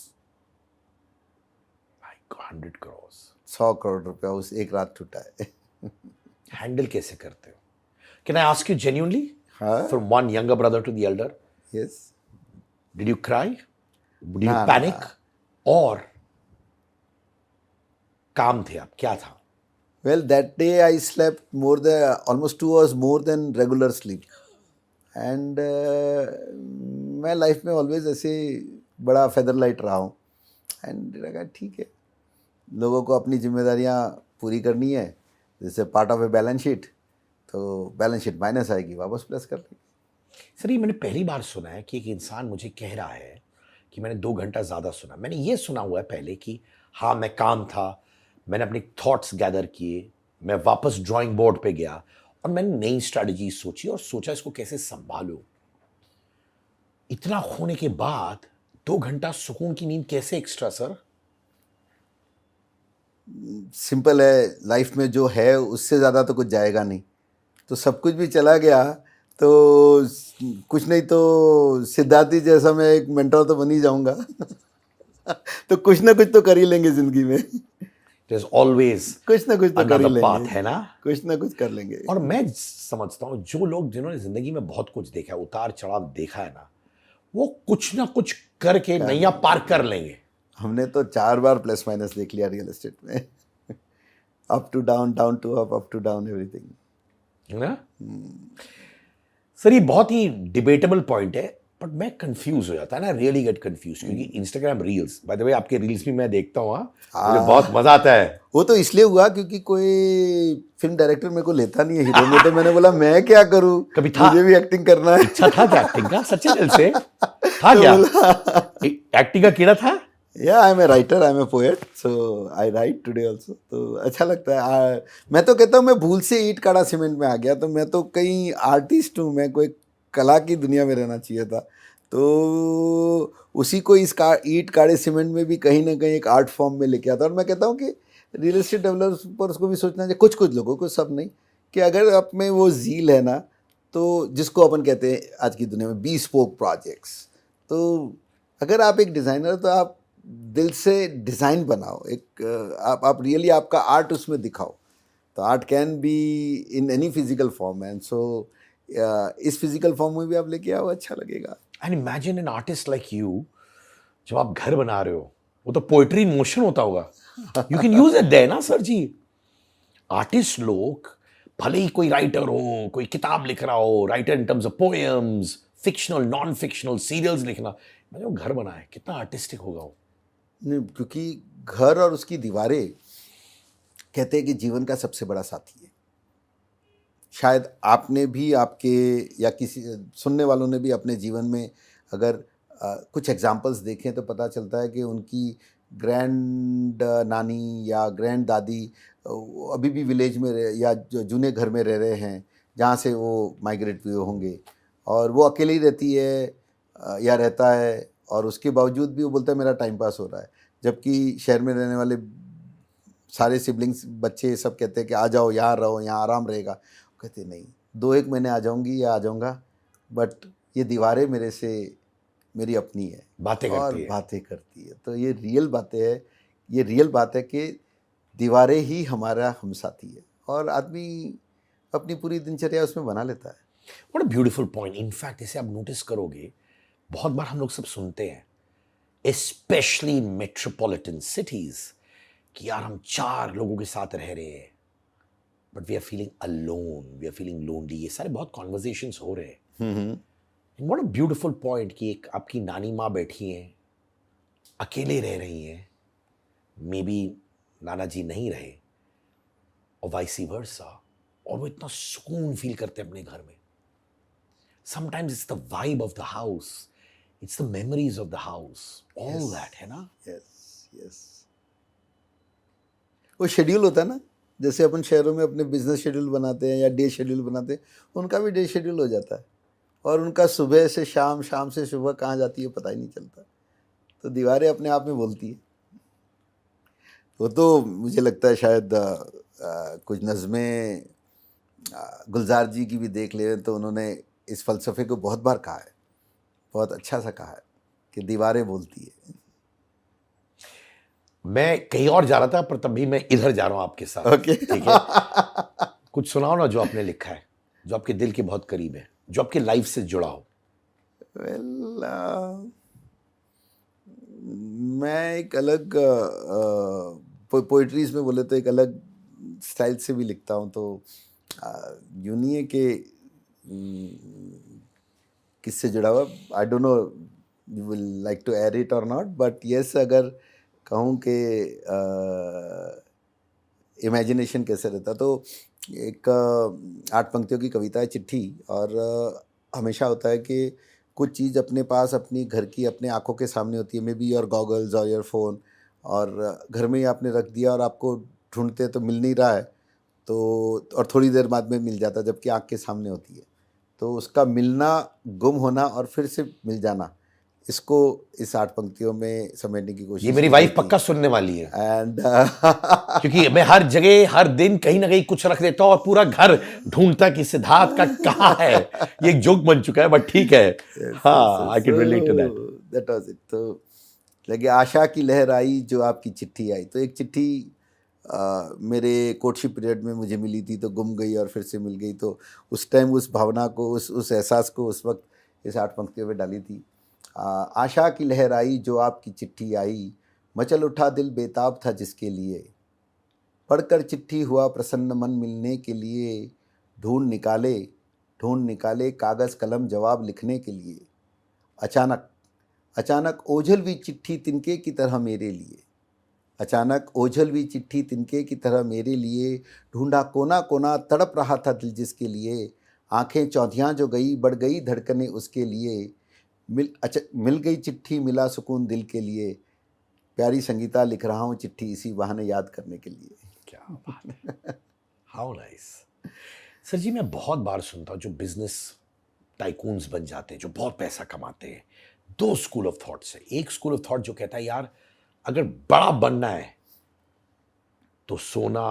100 crores, 100 crore रुपया उस एक रात छूटा है. हैंडल कैसे करते हो? Can I ask you genuinely, हाँ. From one younger brother to the elder, Yes. Did you cry, did you ना, पैनिक, और काम थे आप, क्या था? Well, that day I slept more than almost 2 hours more than regular sleep. And मैं life में always ऐसे बड़ा फेदर लाइट रहा हूँ. एंड लगा ठीक है, लोगों को अपनी जिम्मेदारियाँ पूरी करनी है, जैसे part of a balance sheet. तो बैलेंस शीट माइनस आएगी, वापस प्लस कर लेंगे. सर ये मैंने पहली बार सुना है कि एक इंसान मुझे कह रहा है कि मैंने 2 घंटा ज़्यादा सुना. मैंने ये सुना हुआ है पहले कि हाँ मैं काम था, मैंने अपने थॉट्स गैदर किए, मैं वापस ड्राइंग बोर्ड पे गया और मैंने नई स्ट्रैटेजी सोची और सोचा इसको कैसे संभालूं. इतना होने के बाद 2 घंटा सुकून की नींद कैसे एक्स्ट्रा सर? सिंपल है, लाइफ में जो है उससे ज़्यादा तो कुछ जाएगा नहीं. तो सब कुछ भी चला गया तो कुछ नहीं तो सिद्धार्थी जैसा मैं एक मेंटर तो बन ही जाऊंगा. तो कुछ ना कुछ तो कर ही लेंगे ज़िंदगी में. There's always कुछ ना कुछ तो कर ही another path, लेंगे, है ना? कुछ ना कुछ कर लेंगे. और मैं समझता हूँ जो लोग जिन्होंने जिंदगी में बहुत कुछ देखा है, उतार चढ़ाव देखा है ना, वो कुछ ना कुछ करके नैया पार कर लेंगे. हमने तो 4 बार प्लस माइनस देख लिया रियल एस्टेट में. Up to down, down to up to down, everything. है ना? सर ये बहुत ही डिबेटेबल पॉइंट है बट मैं कंफ्यूज हो जाता है ना, रियली गेट कंफ्यूज, क्योंकि Instagram reels, by the way आपके रील्स भी मैं देखता हूँ, मुझे बहुत मजा आता है. वो तो इसलिए हुआ क्योंकि कोई फिल्म डायरेक्टर मेरे को लेता नहीं है हीरो में, तो मैंने बोला मैं क्या करूँ, कभी था मुझे भी एक्टिंग करना है. इच्छा था क्या एक्टिंग का, सच्चे दिल से था तो क्या बोला एक्टिंग का कीड़ा था? या I am a writer, I am a poet, so I write today also. तो अच्छा लगता है. मैं तो कहता हूँ मैं भूल से ईट काड़ा सीमेंट में आ गया, तो मैं तो कहीं आर्टिस्ट हूँ, मैं कोई कला की दुनिया में रहना चाहिए था. तो उसी को इस ईट काड़े सीमेंट में भी कहीं ना कहीं एक आर्ट फॉर्म में लेके आता. और मैं कहता हूँ कि रियल एस्टेट डेवलपर्स को भी सोचना चाहिए, कुछ कुछ लोगों को, सब नहीं, कि अगर आप में वो ज़ील है ना, तो जिसको अपन कहते हैं आज की दुनिया में बी-स्पोक प्रोजेक्ट्स. तो अगर आप एक डिज़ाइनर हो तो आप दिल से डिज़ाइन बनाओ, एक आप रियली आपका आर्ट उसमें दिखाओ. तो art can be in any physical form, and so इस फिजिकल फॉर्म में भी आप लेके आओ, अच्छा लगेगा. And imagine an artist like you, जब आप घर बना रहे हो, वो तो पोएट्री इन मोशन होता होगा. You can use it there ना सर जी. आर्टिस्ट लोग भले ही कोई राइटर हो, कोई किताब लिख रहा हो, writer in terms of poems, fictional, non fictional, serials लिखना, मैंने वो घर बनाया, कितना आर्टिस्टिक होगा वो। नहीं, क्योंकि घर और उसकी दीवारें कहते हैं कि जीवन का सबसे बड़ा साथी है। शायद आपने भी, आपके या किसी सुनने वालों ने भी अपने जीवन में अगर कुछ एग्जाम्पल्स देखें तो पता चलता है कि उनकी ग्रैंड नानी या ग्रैंड दादी अभी भी विलेज में या जो जूने घर में रह रहे हैं जहाँ से वो माइग्रेट हुए होंगे, और वो अकेली रहती है या रहता है, और उसके बावजूद भी वो बोलता है मेरा टाइम पास हो रहा है। जबकि शहर में रहने वाले सारे सिबलिंग्स, बच्चे सब कहते हैं कि आ जाओ, यहाँ रहो, यहाँ आराम रहेगा। कहते नहीं, 2-1 महीने आ जाऊंगी या आ जाऊंगा, बट ये दीवारें मेरे से मेरी अपनी है, बातें और करती है। बातें करती है। तो ये रियल बातें है, ये रियल बात है कि दीवारें ही हमारा हम साथी है, और आदमी अपनी पूरी दिनचर्या उसमें बना लेता है। What a beautiful point. In fact इसे आप नोटिस करोगे, बहुत बार हम लोग सब सुनते हैं, स्पेशली इन मेट्रोपॉलिटन सिटीज, कि यार हम 4 लोगों के साथ रह रहे हैं, but we are feeling alone, we are feeling lonely. ये सारे बहुत कॉन्वर्जेशंस हो रहे हैं। व्हाट अ ब्यूटीफुल पॉइंट कि एक आपकी नानी माँ बैठी हैं, अकेले रह रही हैं, मे बी नाना जी नहीं रहे, और वाइसी वर्सा, और वो इतना सुकून फील करते हैं अपने घर में। Sometimes it's the vibe of the house, it's the memories of the house, all that, है ना। Yes, yes. वो शेड्यूल होता है ना, जैसे अपन शहरों में अपने बिजनेस शेड्यूल बनाते हैं या डे शेड्यूल बनाते हैं, उनका भी डे शेड्यूल हो जाता है, और उनका सुबह से शाम, शाम से सुबह कहाँ जाती है पता ही नहीं चलता। तो दीवारें अपने आप में बोलती है। वो तो मुझे लगता है शायद कुछ नज़में गुलजार जी की भी देख ले तो उन्होंने इस फ़लसफ़े को बहुत बार कहा है, बहुत अच्छा सा कहा है कि दीवारें बोलती है। मैं कहीं और जा रहा था, पर तभी मैं इधर जा रहा हूं आपके साथ। ओके। ठीक है, कुछ सुनाओ ना जो आपने लिखा है, जो आपके दिल के बहुत करीब है, जो आपके लाइफ से जुड़ा हो। वेल, मैं एक अलग पोइट्रीज में बोले तो एक अलग स्टाइल से भी लिखता हूँ। तो यूँ नहीं है कि किससे जुड़ा हुआ, I don't know you will like to air it और नॉट, बट यस, अगर कहूँ कि इमेजिनेशन कैसे रहता, तो एक 8 पंक्तियों की कविता है, चिट्ठी। और हमेशा होता है कि कुछ चीज़ अपने पास, अपनी घर की, अपने आंखों के सामने होती है, मे बी योर गॉगल्स और योर फ़ोन, और घर में ही आपने रख दिया और आपको ढूंढते तो मिल नहीं रहा है, तो और थोड़ी देर बाद में मिल जाता, जबकि आँख के सामने होती है। तो उसका मिलना, गुम होना और फिर से मिल जाना, इसको इस 8 पंक्तियों में समेटने की कोशिश ये मेरी की वाइफ गई थी। पक्का सुनने वाली है, एंड क्योंकि मैं हर जगह हर दिन कहीं ना कहीं कुछ रख देता हूँ और पूरा घर ढूंढता कि सिद्धार्थ का कहाँ है। ये एक जोक बन चुका है, बट ठीक है। हाँ, I can relate to that. That was it. तो लगे आशा की लहर आई जो आपकी चिट्ठी आई। तो एक चिट्ठी मेरे कोर्टशिप पीरियड में मुझे मिली थी, तो गुम गई और फिर से मिल गई। तो उस टाइम उस भावना को, उस एहसास को उस वक्त इस 8 पंक्तियों में डाली थी। आशा की लहर आई जो आपकी चिट्ठी आई, मचल उठा दिल बेताब था जिसके लिए, पढ़कर चिट्ठी हुआ प्रसन्न मन मिलने के लिए, ढूंढ निकाले कागज़ कलम जवाब लिखने के लिए। अचानक अचानक ओझल हुई चिट्ठी तिनके की तरह मेरे लिए, अचानक ओझल हुई चिट्ठी तिनके की तरह मेरे लिए, ढूंढा कोना कोना तड़प रहा था दिल जिसके लिए, आंखें चौधियाँ जो गई बढ़ गई धड़कने उसके लिए, मिल गई चिट्ठी मिला सुकून दिल के लिए, प्यारी संगीता लिख रहा हूँ चिट्ठी इसी बहाने याद करने के लिए। क्या बात है, हाउ नाइस। सर जी, मैं बहुत बार सुनता हूँ जो बिजनेस टाइकून्स बन जाते हैं, जो बहुत पैसा कमाते हैं, 2 स्कूल ऑफ थॉट्स है। एक स्कूल ऑफ थॉट जो कहता है यार अगर बड़ा बनना है तो सोना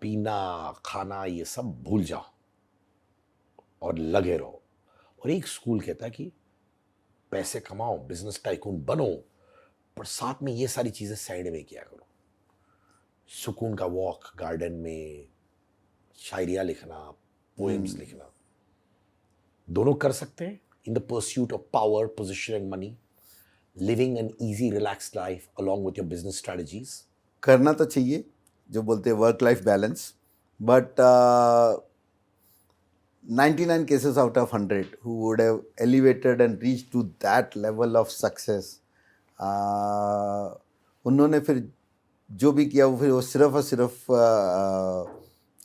पीना खाना ये सब भूल जाओ और लगे रहो। और एक स्कूल कहता है कि पैसे कमाओ, बिजनेस टाइकून बनो, पर साथ में ये सारी चीजें साइड में किया करो। सुकून का वॉक गार्डन में, शायरिया लिखना, पोएम्स लिखना, दोनों कर सकते हैं in the pursuit of power, position and money, living an easy relaxed life along with your business strategies. करना तो चाहिए, जो बोलते हैं work life balance, but 99 cases out of 100 who would have elevated and reached to that level of success, उन्होंने फिर जो भी किया वो फिर वो सिर्फ और सिर्फ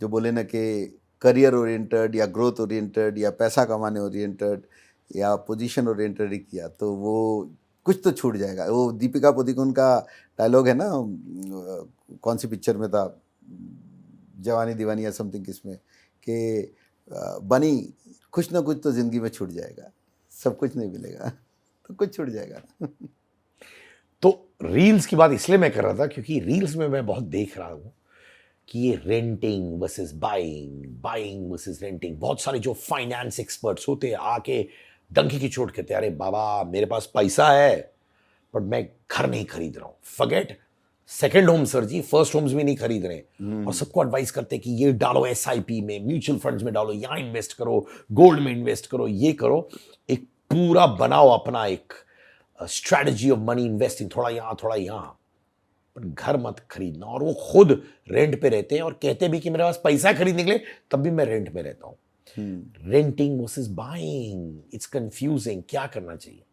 जो बोले ना कि करियर ओरिएंटेड या ग्रोथ ओरिएंटेड या पैसा कमाने ओरिएंटेड या पोजीशन ओरिएंटेड ही किया, तो वो कुछ तो छूट जाएगा। वो दीपिका पादुकोण का डायलॉग है ना, कौन सी पिक्चर में था, जवानी दीवानी या समथिंग किसमें, कि बनी कुछ ना कुछ तो ज़िंदगी में छूट जाएगा, सब कुछ नहीं मिलेगा तो कुछ छूट जाएगा। तो रील्स की बात इसलिए मैं कर रहा था क्योंकि रील्स में मैं बहुत देख रहा हूँ कि ये renting versus buying, buying versus renting, बहुत सारे जो फाइनेंस एक्सपर्ट्स होते हैं आके डंकी की चोट कहते हैं, अरे बाबा मेरे पास पैसा है पर मैं घर नहीं खरीद रहा हूँ, फॉरगेट सेकंड होम सर जी, फर्स्ट होम्स भी नहीं खरीद रहे और सबको एडवाइस करते हैं कि ये डालो एसआईपी में, म्यूचुअल फंड्स में डालो, यहाँ इन्वेस्ट करो, गोल्ड में इन्वेस्ट करो, ये करो, एक पूरा बनाओ अपना एक स्ट्रैटेजी ऑफ मनी इन्वेस्टिंग, थोड़ा यहाँ थोड़ा यहाँ, पर घर मत खरीदना। और वो खुद रेंट पे रहते हैं और कहते भी कि मेरे पास पैसा खरीदने के लिए, तब भी मैं रेंट में रहता हूँ। Renting versus buying, it's confusing, क्या करना चाहिए?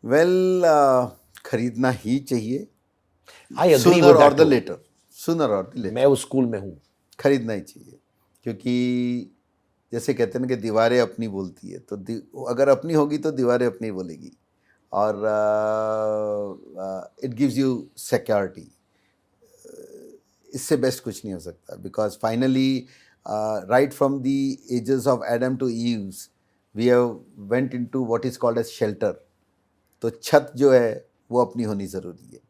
वेल खरीदना ही चाहिए, आई एग्री सूनर और द लेटर, सूनर और द लेटर मैं उस स्कूल में हूँ, खरीदना ही चाहिए, क्योंकि जैसे कहते हैं ना कि दीवारें अपनी बोलती है, तो अगर अपनी होगी तो दीवारें अपनी बोलेगी, और इट गिव्स यू सिक्योरिटी। इससे बेस्ट कुछ नहीं हो सकता, because finally right from the ages of Adam to Eves we have went into what is called as shelter. तो छत जो है वो अपनी होनी ज़रूरी है।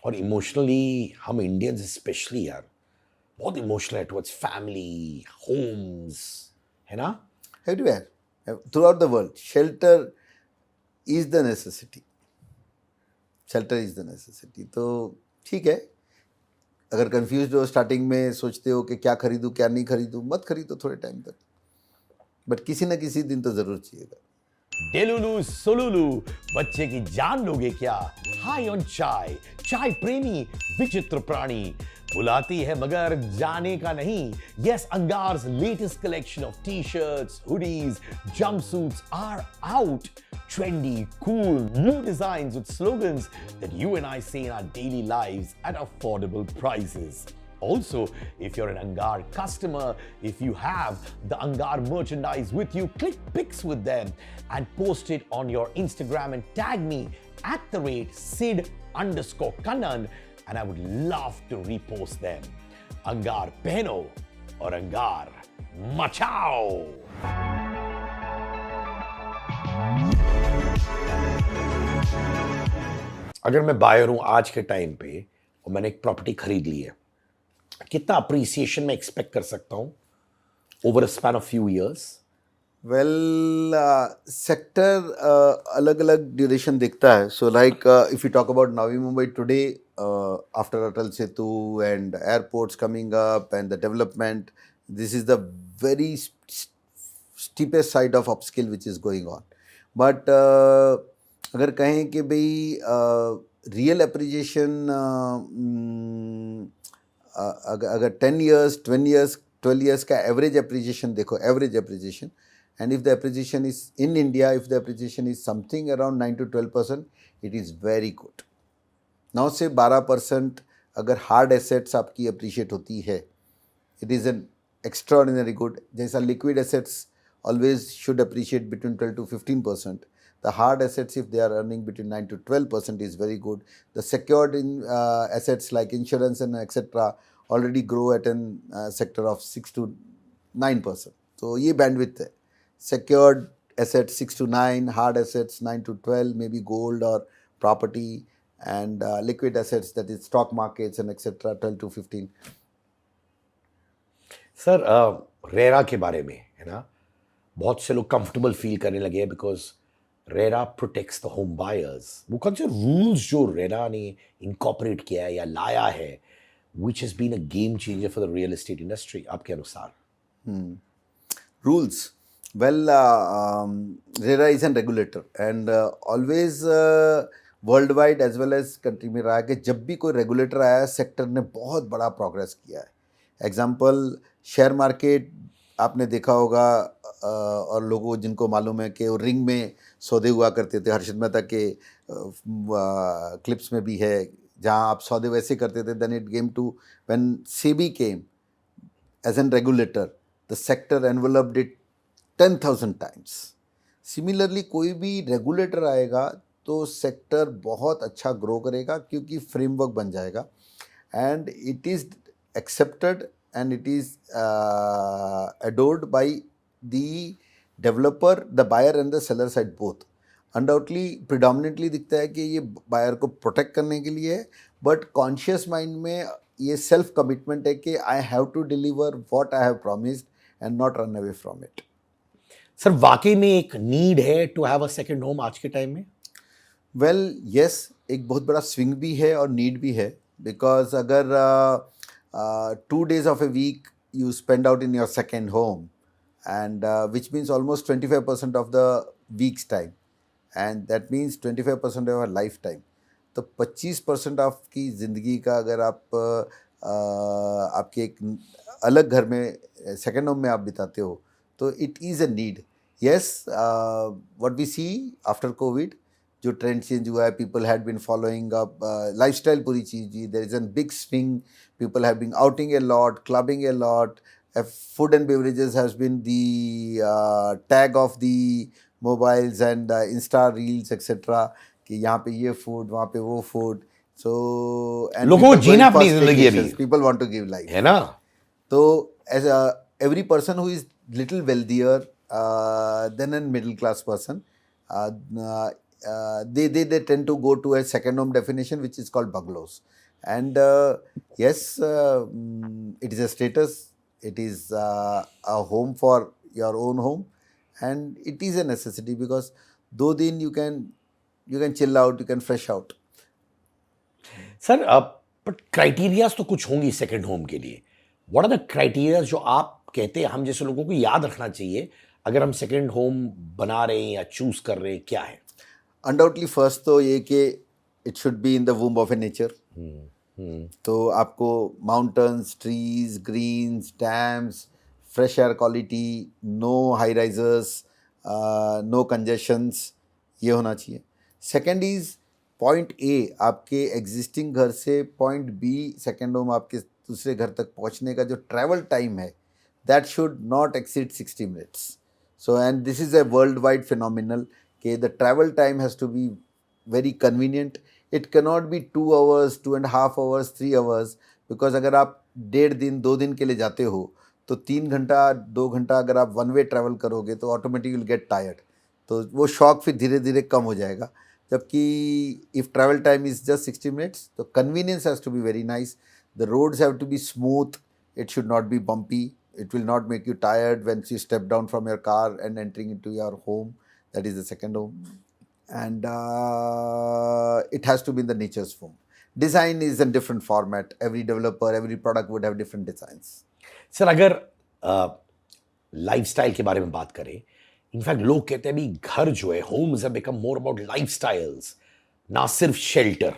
और इमोशनली हम इंडियंस स्पेशली यार बहुत इमोशनल है टुवर्ड्स फैमिली, होम्स, है ना? Everywhere through out the world shelter is the necessity, shelter is the necessity. तो ठीक है, अगर कंफ्यूज हो, स्टार्टिंग में सोचते हो कि क्या खरीदूं क्या नहीं खरीदूं, मत खरीदो थोड़े टाइम तक, बट किसी न किसी दिन तो ज़रूर चाहिएगा। डेलुलू सोलुलू, बच्चे की जान लोगे क्या? हाई ऑन चाय, चाय प्रेमी विचित्र प्राणी, बुलाती है मगर जाने का नहीं। Yes, Angar's latest collection of t-shirts, hoodies, jumpsuits are out. Trendy, cool, new designs with slogans that you and I say in our daily lives at affordable prices. Also, if you're an Angar customer, if you have the Angar merchandise with you, click pics with them and post it on your Instagram and tag me at @Sid_Kannan and I would love to repost them. Angar pehno और Angar मचाओ। अगर मैं buyer हूं आज के time पे और मैंने एक प्रॉपर्टी खरीद ली है, कितना अप्रिसिएशन मैं एक्सपेक्ट कर सकता हूं over a span of few years? Well sector अलग अलग ड्यूरेशन दिखता है। So like if you talk about Navi Mumbai today, after Atal Setu and airports coming up and the development, this is the very steepest side of upskill which is going on. But अगर कहें कि भाई real एप्रिजिएशन अगर 10 years 20 years 12 years का average एप्रिजिएशन देखो, average एप्रिजिएशन, and if the appreciation is in India, if the appreciation is something around 9 to 12%, it is very good. 9 से 12% अगर hard assets आपकी अप्रिशिएट होती है, it is an extraordinary good. जैसा liquid assets always should appreciate between 12 to 15%. The hard assets, if they are earning between 9 to 12%, is very good. The secured in assets like insurance and etc. already grow at an sector of 6 to 9%. So ये bandwidth है. Secured assets 6 to 9, hard assets 9 to 12, maybe gold or property, and liquid assets, that is stock markets and etc. 12 to 15. Sir RERA के बारे में है ना, बहुत से लोग कंफर्टेबल फील करने लगे हैं because RERA protects the home buyers. वो कौन से रूल्स जो रेरा ने इनकॉर्पोरेट किया है या लाया है which has been a game changer for the real estate industry आपके अनुसार? Rules. Well, RERA is a regulator and always worldwide as well as country में रहा है कि जब भी कोई रेगुलेटर आया है, सेक्टर ने बहुत बड़ा प्रोग्रेस किया है। एग्जांपल शेयर मार्केट आपने देखा होगा, और लोगों जिनको मालूम है कि वो रिंग में सौदे हुआ करते थे, हर्षद मेहता के क्लिप्स में भी है, जहां आप सौदे वैसे करते थे. Then it came to when SEBI came as an regulator, the sector enveloped it 10,000 times. Similarly, कोई भी रेगुलेटर आएगा तो सेक्टर बहुत अच्छा ग्रो करेगा क्योंकि फ्रेमवर्क बन जाएगा and it is accepted and it is adored by the developer, the buyer and the seller side both. Undoubtedly predominantly दिखता है कि ये बायर को प्रोटेक्ट करने के लिए है, बट कॉन्शियस माइंड में ये सेल्फ कमिटमेंट है कि I have to deliver what I have promised and not run away from it. Sir वाकई में एक नीड है to have a second home आज के टाइम में? वेल यस, एक बहुत बड़ा स्विंग भी है और नीड भी है, बिकॉज अगर 2 days of a week you spend out in your second home and which means almost 25% of the week's time and that means 25% of life time. तो 25% आपकी ज़िंदगी का अगर आप आपके एक अलग घर में सेकेंड होम में आप बिताते हो तो it is a need. Yes, what we see after Covid, जो ट्रेंड चेंज हुआ है, people had been following up lifestyle पूरी चीज़ जी, there is a big swing, people have been outing a lot, clubbing a lot, food and beverages has been the tag of the mobiles and Insta reels etc. कि यहाँ पे ये food, वहाँ पे वो फूड. सो एंड लोगों को जीना अपनी जिंदगी अभी, people want to give life, है ना? तो as every person who is little wealthier than an middle class person, they tend to go to a second home definition which is called bungalows. And yes, it is a status, it is a home for your own home, and it is a necessity because दो दिन you can chill out, you can fresh out. Sir but criterias तो कुछ होंगी second home के लिए. What are the criterias जो आप कहते हैं हम जैसे लोगों को याद रखना चाहिए अगर हम सेकंड होम बना रहे हैं या चूज कर रहे हैं, क्या है? अनडाउटली फर्स्ट तो ये कि it should be in the womb of a nature. तो आपको mountains, trees, greens, dams, fresh air quality, no high risers, no congestions, ये होना चाहिए. सेकेंड इज़ पॉइंट ए, आपके एग्जिस्टिंग घर से पॉइंट बी सेकेंड होम आपके दूसरे घर तक पहुंचने का जो ट्रैवल टाइम है, that should not exceed 60 minutes. So and this is a world wide phenomenal कि the travel time has to be very convenient. It cannot be 2 hours, 2.5 hours, 3 hours, because अगर आप 1.5 दिन 2 दिन के लिए जाते हो तो 3 घंटा 2 घंटा अगर आप वन वे ट्रैवल करोगे तो ऑटोमेटिक विल गेट टायर्ड. तो वो शौक फिर धीरे धीरे कम हो जाएगा. जबकि if travel time is just 60 minutes, तो convenience has to be very nice. The roads have to be smooth, it should not be bumpy, it will not make you tired when you step down from your car and entering into your home. That is the second home. And it has to be in the nature's form. Design is a different format. Every developer, every product would have different designs. Sir अगर lifestyle के बारे में बात करें, in fact लोग कहते हैं भी घर जो है, homes have become more about lifestyles, ना सिर्फ शेल्टर.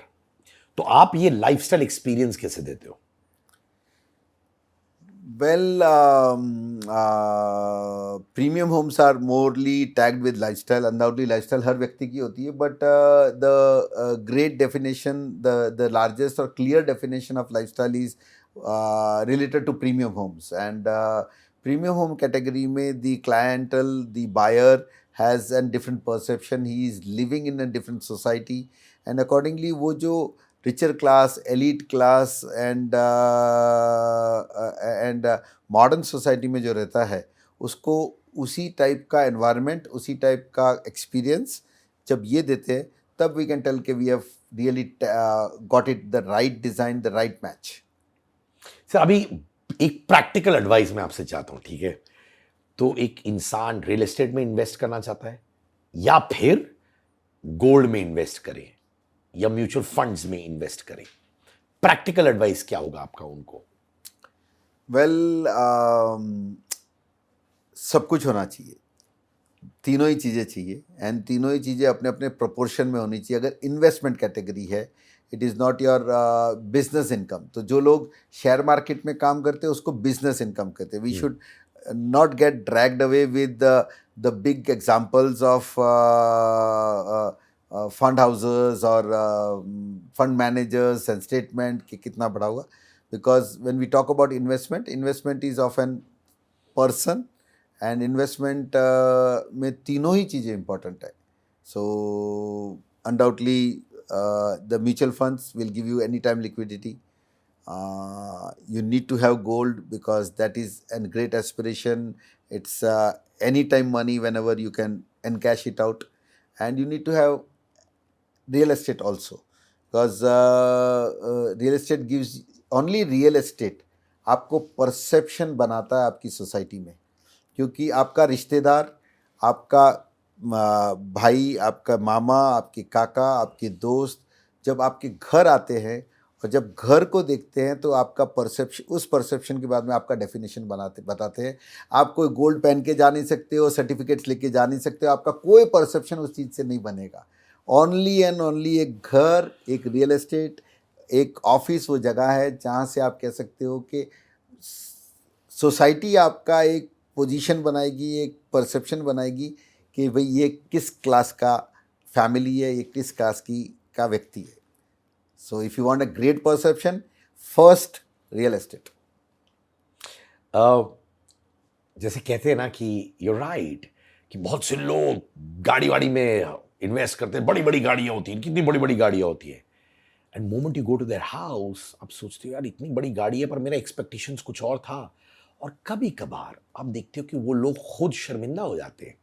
तो आप ये लाइफस्टाइल एक्सपीरियंस कैसे देते हो? Well, premium homes are morely tagged with lifestyle. Undoubtedly, lifestyle हर व्यक्ति की होती है, but the great definition, the largest or clear definition of lifestyle is related to premium homes. And premium home category में the clientele, the buyer has a different perception. He is living in a different society, and accordingly वो जो richer class, elite class and modern society में जो रहता है उसको उसी type का environment, उसी टाइप का experience जब ये देते हैं तब we can tell कि we have really got it the right design, the right match. Sir अभी एक प्रैक्टिकल एडवाइस मैं आपसे चाहता हूं, ठीक है? तो एक इंसान रियल एस्टेट में इन्वेस्ट करना चाहता है या फिर गोल्ड में इन्वेस्ट करे या म्यूचुअल फंड्स में इन्वेस्ट करें, प्रैक्टिकल एडवाइस क्या होगा आपका उनको? वेल, सब कुछ होना चाहिए, तीनों ही चीज़ें चाहिए, एंड तीनों ही चीज़ें अपने अपने प्रोपोर्शन में होनी चाहिए. अगर इन्वेस्टमेंट कैटेगरी है it is not your business income. तो जो लोग शेयर मार्केट में काम करते हैं उसको बिजनेस इनकम कहते हैं. We should not get dragged away with the big examples of fund houses or fund managers and statement कि कितना बड़ा हुआ. Because when we talk about investment, investment is of an person and investment में तीनों ही चीज़ें important है. So undoubtedly the mutual funds will give you anytime liquidity. You need to have gold because that is a great aspiration. It's anytime money whenever you can encash it out. And you need to have real estate also because real estate gives only real estate आपको perception बनाता है आपकी society में. क्योंकि आपका रिश्तेदार, आपका भाई, आपका मामा, आपके काका, आपके दोस्त जब आपके घर आते हैं और जब घर को देखते हैं तो आपका परसेप्शन, उस परसेप्शन के बाद में आपका डेफिनेशन बताते हैं. आप कोई गोल्ड पहन के जा नहीं सकते हो, सर्टिफिकेट्स लेके जा नहीं सकते हो, आपका कोई परसेप्शन उस चीज़ से नहीं बनेगा. ओनली एंड ओनली एक घर, एक रियल एस्टेट, एक ऑफिस वो जगह है जहाँ से आप कह सकते हो कि सोसाइटी आपका एक पोजीशन बनाएगी, एक परसेप्शन बनाएगी कि भाई ये किस क्लास का फैमिली है, ये किस क्लास का व्यक्ति है. So if you want a great perception, first real estate. जैसे कहते हैं ना कि you're right कि बहुत से लोग गाड़ी वाड़ी में इन्वेस्ट करते हैं, बड़ी बड़ी गाड़ियाँ होती हैं, कितनी बड़ी बड़ी गाड़ियाँ होती है. And moment you go to their house आप सोचते हो यार इतनी बड़ी गाड़ी है पर मेरा एक्सपेक्टेशंस कुछ और था. और कभी कभार आप देखते हो कि वो लोग खुद शर्मिंदा हो जाते हैं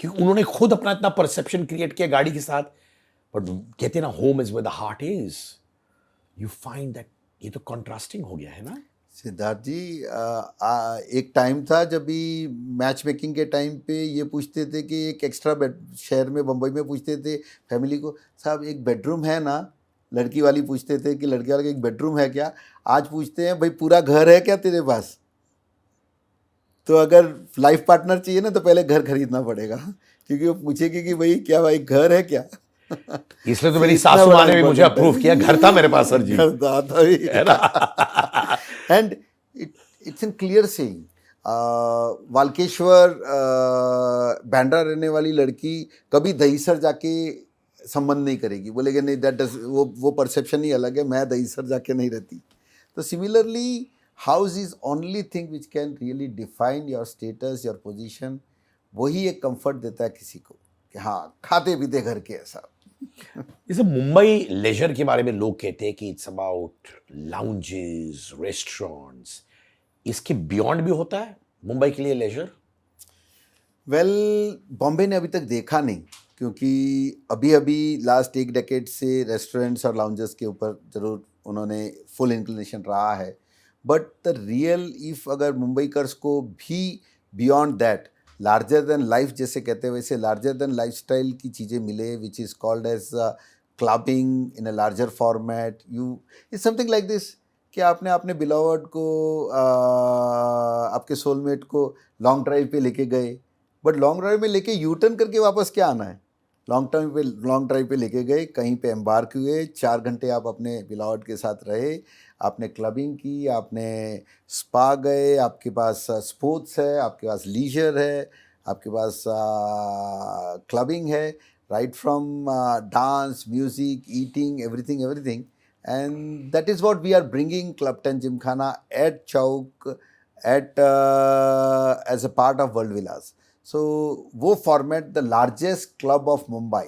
क्योंकि उन्होंने खुद अपना इतना परसेप्शन क्रिएट किया गाड़ी के साथ. बट कहते हैं ना home is where the heart is. You find that ये तो कॉन्ट्रास्टिंग हो गया है ना. सिद्धार्थ जी, एक टाइम था जब भी मैच मेकिंग के टाइम पे ये पूछते थे कि एक एक्स्ट्रा बेड, शहर में बम्बई में पूछते थे फैमिली को, साहब एक बेडरूम है ना. लड़की वाली पूछते थे कि लड़के वाले एक बेडरूम है क्या. आज पूछते हैं भाई पूरा घर है क्या तेरे पास. तो अगर लाइफ पार्टनर चाहिए ना तो पहले घर खरीदना पड़ेगा क्योंकि वो पूछेगी कि भाई क्या भाई घर है क्या. इसलिए तो मेरी सासू माँ ने भी मुझे अप्रूव किया. घर था मेरे पास सर जी. घर था ही है ना. And it's in clear saying. Walkeshwar Bandra रहने वाली लड़की कभी दहीसर जाके संबंध नहीं करेगी. बोलेगे नहीं दैट डज, वो परसेप्शन ही अलग है, मैं दहीसर जाके नहीं रहती. तो similarly house is only thing which can really define your status, your position. वही एक कंफर्ट देता है किसी को कि हाँ खाते पीते घर के ऐसा. जैसे मुंबई लेजर के बारे में लोग कहते हैं कि इट्स अबाउट लाउंजेस, रेस्टोरेंट्स. इसके बियॉन्ड भी होता है मुंबई के लिए लेजर. वेल बॉम्बे ने अभी तक देखा नहीं क्योंकि अभी अभी लास्ट एक डेकेड से रेस्टोरेंट्स और लाउंजेस के ऊपर ज़रूर उन्होंने फुल इंक्लिनेशन रहा है. बट द रियल इफ़ अगर मुंबईकर्स को भी beyond that larger than life जैसे कहते हैं वैसे लार्जर देन लाइफस्टाइल की चीज़ें मिले which is called as clubbing in a larger format. You is something like this कि आपने अपने बिलॉवड को आपके सोलमेट को लॉन्ग ड्राइव पे लेके गए. बट लॉन्ग ड्राइव में लेके यू टर्न करके वापस क्या आना है. लॉन्ग ड्राइव पे लेके गए, कहीं पे एम्बार्क हुए, 4 घंटे आप अपने बिलॉवड के साथ रहे, आपने क्लबिंग की, आपने स्पा गए, आपके पास स्पोर्ट्स है, आपके पास लीजर है, आपके पास क्लबिंग है, right from dance, music, eating, everything. And that is what we are bringing club 10 Gymkhana at Chowk at as a part of world villas. So, वो format the largest club of Mumbai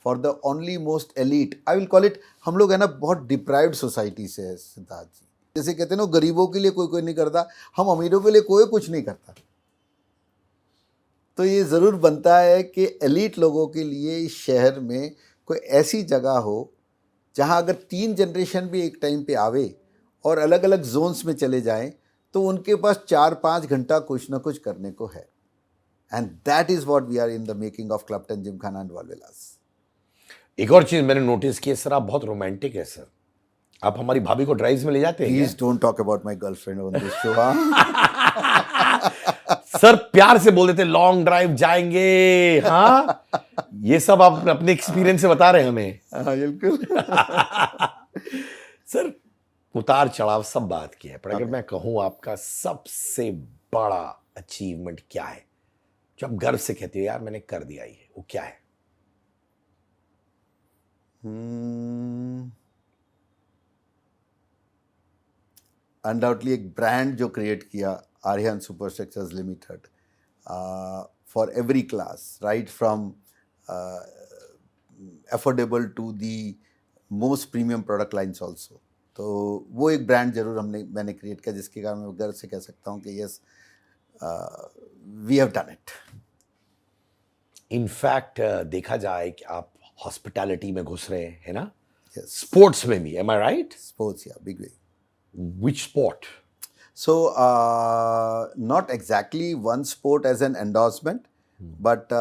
for the only most elite, I will call it, हम लोग है ना बहुत deprived society से है सिद्धार्थ जी. जैसे कहते हैं ना गरीबों के लिए कोई नहीं करता, हम अमीरों के लिए कोई कुछ नहीं करता. तो ये ज़रूर बनता है कि एलीट लोगों के लिए इस शहर में कोई ऐसी जगह हो जहाँ अगर 3 जनरेशन भी एक टाइम पे आवे और अलग अलग जोन्स में चले जाएं तो उनके पास 4-5 घंटा कुछ ना कुछ करने को है. And that is what we are in the making of Club 10 Gymkhana and World Vilas. एक और चीज मैंने नोटिस की है सर, आप बहुत रोमांटिक है सर. आप हमारी भाभी को ड्राइव्स में ले जाते हैं. Please don't talk about my girlfriend on this show. Sir प्यार से बोल देते लॉन्ग ड्राइव जाएंगे. हाँ ये सब आप अपने एक्सपीरियंस से बता रहे हैं हमें। हाँ बिल्कुल। सर, उतार चढ़ाव सब बात की है, पर अगर Okay. मैं कहूं आपका सबसे बड़ा अचीवमेंट क्या है जो आप गर्व से कहते हो यार मैंने कर दिया, ये वो क्या है? अनडाउटली एक ब्रांड जो क्रिएट किया, Aaryan super structures limited, for every class, right from affordable to the most premium product lines also. तो वो एक ब्रांड जरूर मैंने क्रिएट किया, जिसके कारण मैं गर्व से कह सकता हूँ कि yes, we have done it. In fact देखा जाए कि आप हॉस्पिटैलिटी में घुस रहे हैं, है ना? यस, स्पोर्ट्स में भी, एम आई राइट? स्पोर्ट्स, या big way. Which sport? So, not exactly one sport as an endorsement, but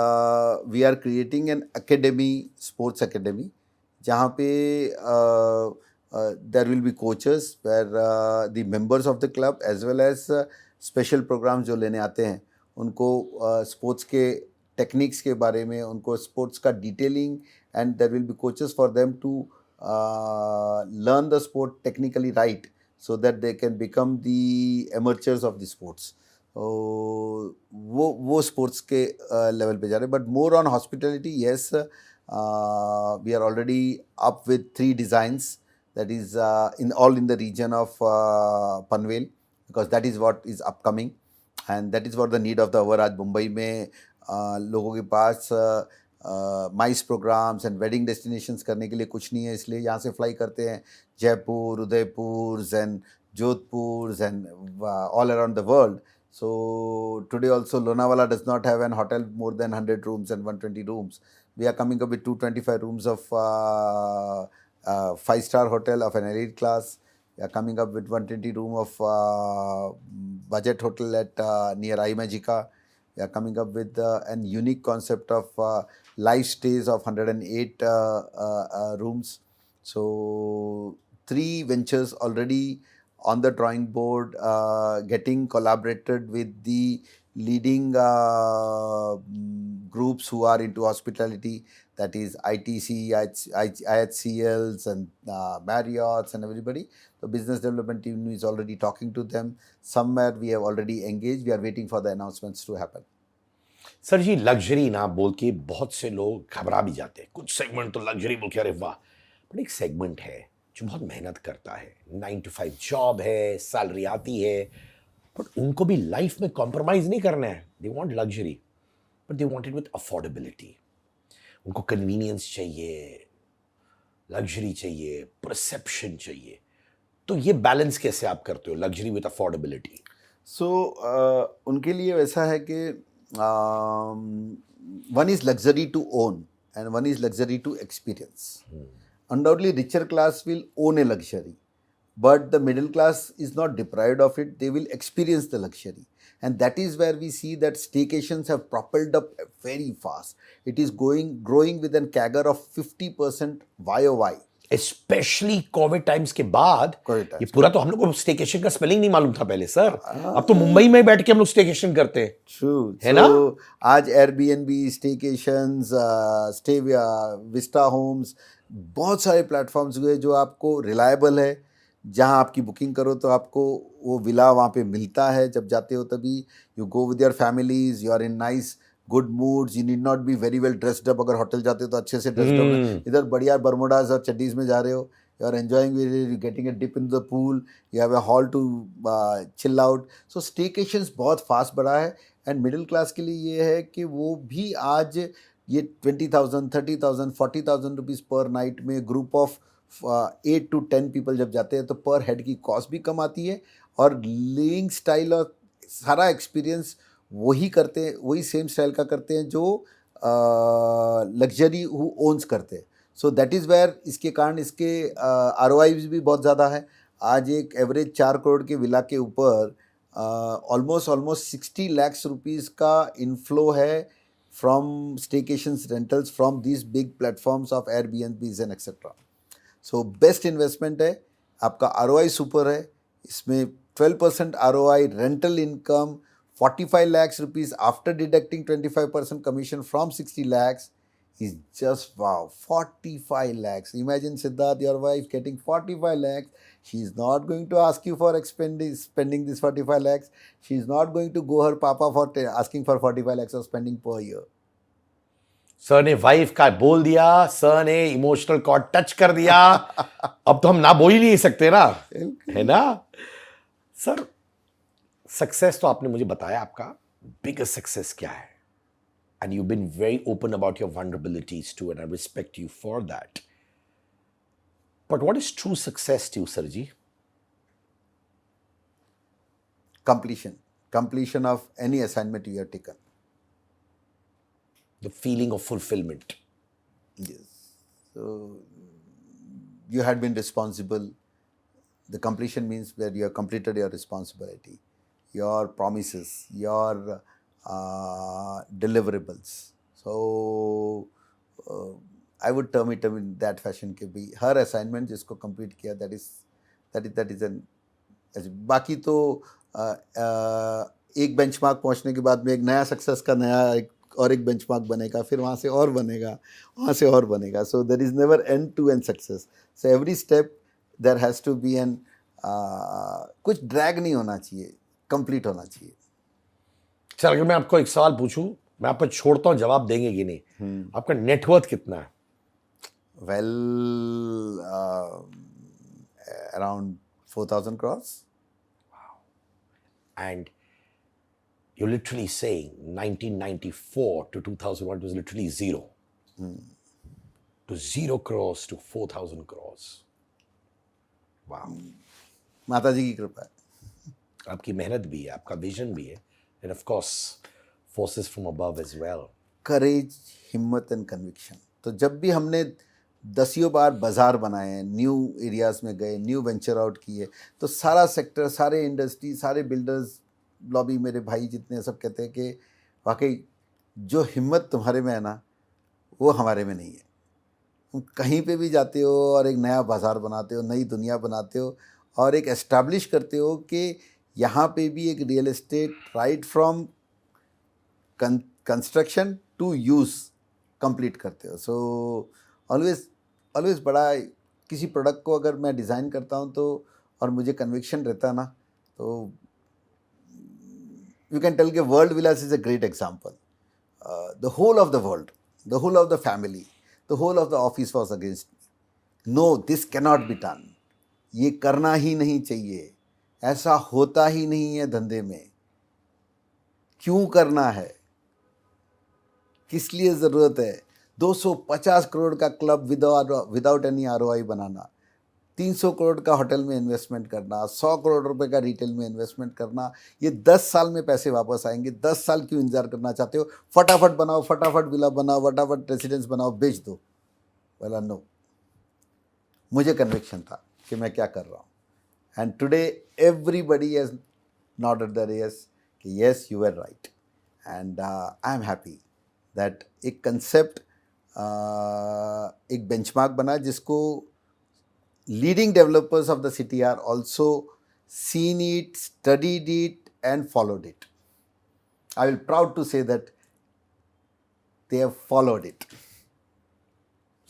we are creating an academy, sports academy, जहाँ पे there will be coaches where the members of the club as well as special programs जो लेने आते हैं उनको sports के techniques के बारे में, उनको sports का detailing, and there will be coaches for them to learn the sport technically right, so that they can become the amateurs of the sports. तो वो स्पोर्ट्स के लेवल पे जा रहे हैं, but more on hospitality. Yes, we are already up with 3 designs, that is in the region of Panvel, because that is what is upcoming and that is what the need of the hour। आज मुंबई में लोगों के पास माइस programmes and wedding destinations करने के लिए कुछ नहीं है, इसलिए यहाँ से फ्लाई करते हैं Jaipur, Udaipur and Jodhpur and all around the world. So today also Lonavala does not have an hotel more than 100 rooms and 120 rooms. We are coming up with 225 rooms of 5-star hotel of an elite class. We are coming up with 120 room of budget hotel at near iMagica. We are coming up with an unique concept of life stays of 108 rooms. So 3 ventures already on the drawing board, getting collaborated with the leading groups who are into hospitality, that is ITC, IHCLs and Marriotts and everybody. The business development team is already talking to them. Somewhere we have already engaged. We are waiting for the announcements to happen. Sir ji, luxury ना बोल के बहुत से लोग घबरा भी जाते हैं। कुछ सेगमेंट तो लग्जरी बोल के अरे वाह, पर एक सेगमेंट है जो बहुत मेहनत करता है, 9 to 5 जॉब है, सैलरी आती है, बट उनको भी लाइफ में कॉम्प्रोमाइज नहीं करना है। They want luxury but they want it with affordability. उनको कन्वीनियंस चाहिए, लग्जरी चाहिए, परसेप्शन चाहिए। तो ये बैलेंस कैसे आप करते हो, लग्जरी विद अफोर्डेबिलिटी? सो उनके लिए वैसा है कि one is luxury to own and one is luxury to experience. Undoubtedly richer class will own a luxury, but the middle class is not deprived of it. They will experience the luxury, and that is where we see that staycations have propelled up very fast. It is growing with an CAGR of 50% YOY. Specially Covid times के बाद। COVID times. ये पूरा तो हम लोग को staycation का spelling नहीं मालूम था पहले सर। अब तो मुंबई में बैठ के हम लोग स्टेकेशन करते हैं। True. है So, ना? आज Airbnb, staycations, Stayvia, Vista Homes, बहुत सारे प्लेटफॉर्म्स हुए जो आपको रिलायबल है, जहां आपकी बुकिंग करो तो आपको वो विला वहाँ पे मिलता है। जब जाते हो तभी you go with your families, you are in nice good moods, you need not be very well dressed up. अगर होटल जाते हो तो अच्छे से ड्रेस्ड अप, इधर बढ़िया बरमोडाज और चड्डीज में जा रहे हो, you are enjoying, you getting a dip in the pool, you have a hall to chill out. So staycations बहुत फास्ट बढ़ा है, एंड मिडिल क्लास के लिए ये है कि वो भी आज ये 20,000, 30,000, 40,000 रुपीज़ पर नाइट में ग्रुप ऑफ 8 to 10 पीपल जब जाते हैं तो पर हेड की कॉस्ट भी कम आती है, और लिविंग स्टाइल और सारा एक्सपीरियंस वही करते हैं, वही सेम स्टाइल का करते हैं जो लग्जरी हु ओन्स करते हैं। सो दैट इज़ वेयर इसके कारण इसके ROI भी बहुत ज़्यादा है। आज एक एवरेज 4 करोड़ के विला के ऊपर ऑलमोस्ट 60 lakhs रुपीज़ का इनफ्लो है from staycations rentals from this big platforms of Airbnbs and et cetera. So best investment है, आपका ROI सुपर है। इसमें 12% ROI, rental income 45 lakhs rupees after deducting 25% commission from 60 lakhs, is just wow. 45 lakhs. Imagine Siddharth, your wife getting 45 lakhs. She's not going to ask you for spending this 45 lakhs. She's not going to go her papa for asking for 45 lakhs of spending per year. Sir ने wife का बोल दिया, sir ने emotional cord touch कर दिया। अब तो हम ना बोल ही नहीं सकते ना, है ना सर। सक्सेस तो आपने मुझे बताया, आपका बिगेस्ट सक्सेस क्या है, and you been very open about your vulnerabilities too, and I respect you for that. But what is true success to you, sir ji? Completion of any assignment you have taken. The feeling of fulfillment. Yes. So you had been responsible. The completion means that you have completed your responsibility, your promises, your deliverables. So I would term it in that fashion कि भी हर assignment जिसको complete किया, that is an बाकी तो एक benchmark पहुंचने के बाद में एक नया सक्सेस का नया एक बेंचमार्क बनेगा, फिर वहाँ से और बनेगा, वहाँ से और बनेगा. So there is never end to end success. So every step there has to be an कुछ ड्रैग नहीं होना चाहिए, कंप्लीट होना चाहिए. सर अगर मैं आपको एक सवाल पूछूं, मैं आप पर छोड़ता हूँ, जवाब देंगे कि नहीं, आपका नेटवर्थ कितना है? Well around 4,000 crores. And you're literally saying 1994 to 2001 was literally zero. To 0 crores to 4,000 crores. Wow. माता जी की कृपा है. आपकी मेहनत भी है, आपका विजन भी है, and of course forces from above as well. करेज, हिम्मत एंड कन्विक्शन. तो जब भी हमने दसियों बार बाज़ार बनाए, न्यू एरियाज़ में गए, न्यू वेंचर आउट किए, तो सारा सेक्टर, सारे इंडस्ट्री, सारे बिल्डर्स लॉबी, मेरे भाई जितने, सब कहते हैं कि वाकई जो हिम्मत तुम्हारे में है ना, वो हमारे में नहीं है. तुम कहीं पे भी जाते हो और एक नया बाज़ार बनाते हो, नई दुनिया बनाते हो और एक एस्टैब्लिश करते हो कि यहाँ पे भी एक real estate right from construction to use complete करते हो. सो ऑलवेज बड़ा, किसी प्रोडक्ट को अगर मैं डिज़ाइन करता हूँ तो और मुझे कन्विक्शन रहता है ना, तो यू कैन टेल के world villas is a great example. The whole of the world, the whole of the family, the whole of the office was against me. No, this cannot be done. ये करना ही नहीं चाहिए, ऐसा होता ही नहीं है धंधे में. क्यों करना है, किस लिए ज़रूरत है? 250 करोड़ का क्लब विदाउट एनी ROI बनाना, 300 करोड़ का होटल में इन्वेस्टमेंट करना, 100 करोड़ रुपए का रिटेल में इन्वेस्टमेंट करना, ये 10 साल में पैसे वापस आएंगे. 10 साल क्यों इंतजार करना चाहते हो? फटाफट बनाओ, फटाफट विला बनाओ, फटाफट रेसिडेंस बनाओ, बेच दो. बोला नो. मुझे कन्विक्शन था कि मैं क्या कर रहा हूँ. And today everybody has noted the yes कि yes you are right. And I am happy that एक कंसेप्ट, एक बेंचमार्क बना जिसको leading developers of the city are also seen it, studied it and followed it. I will proud to say that they have followed it.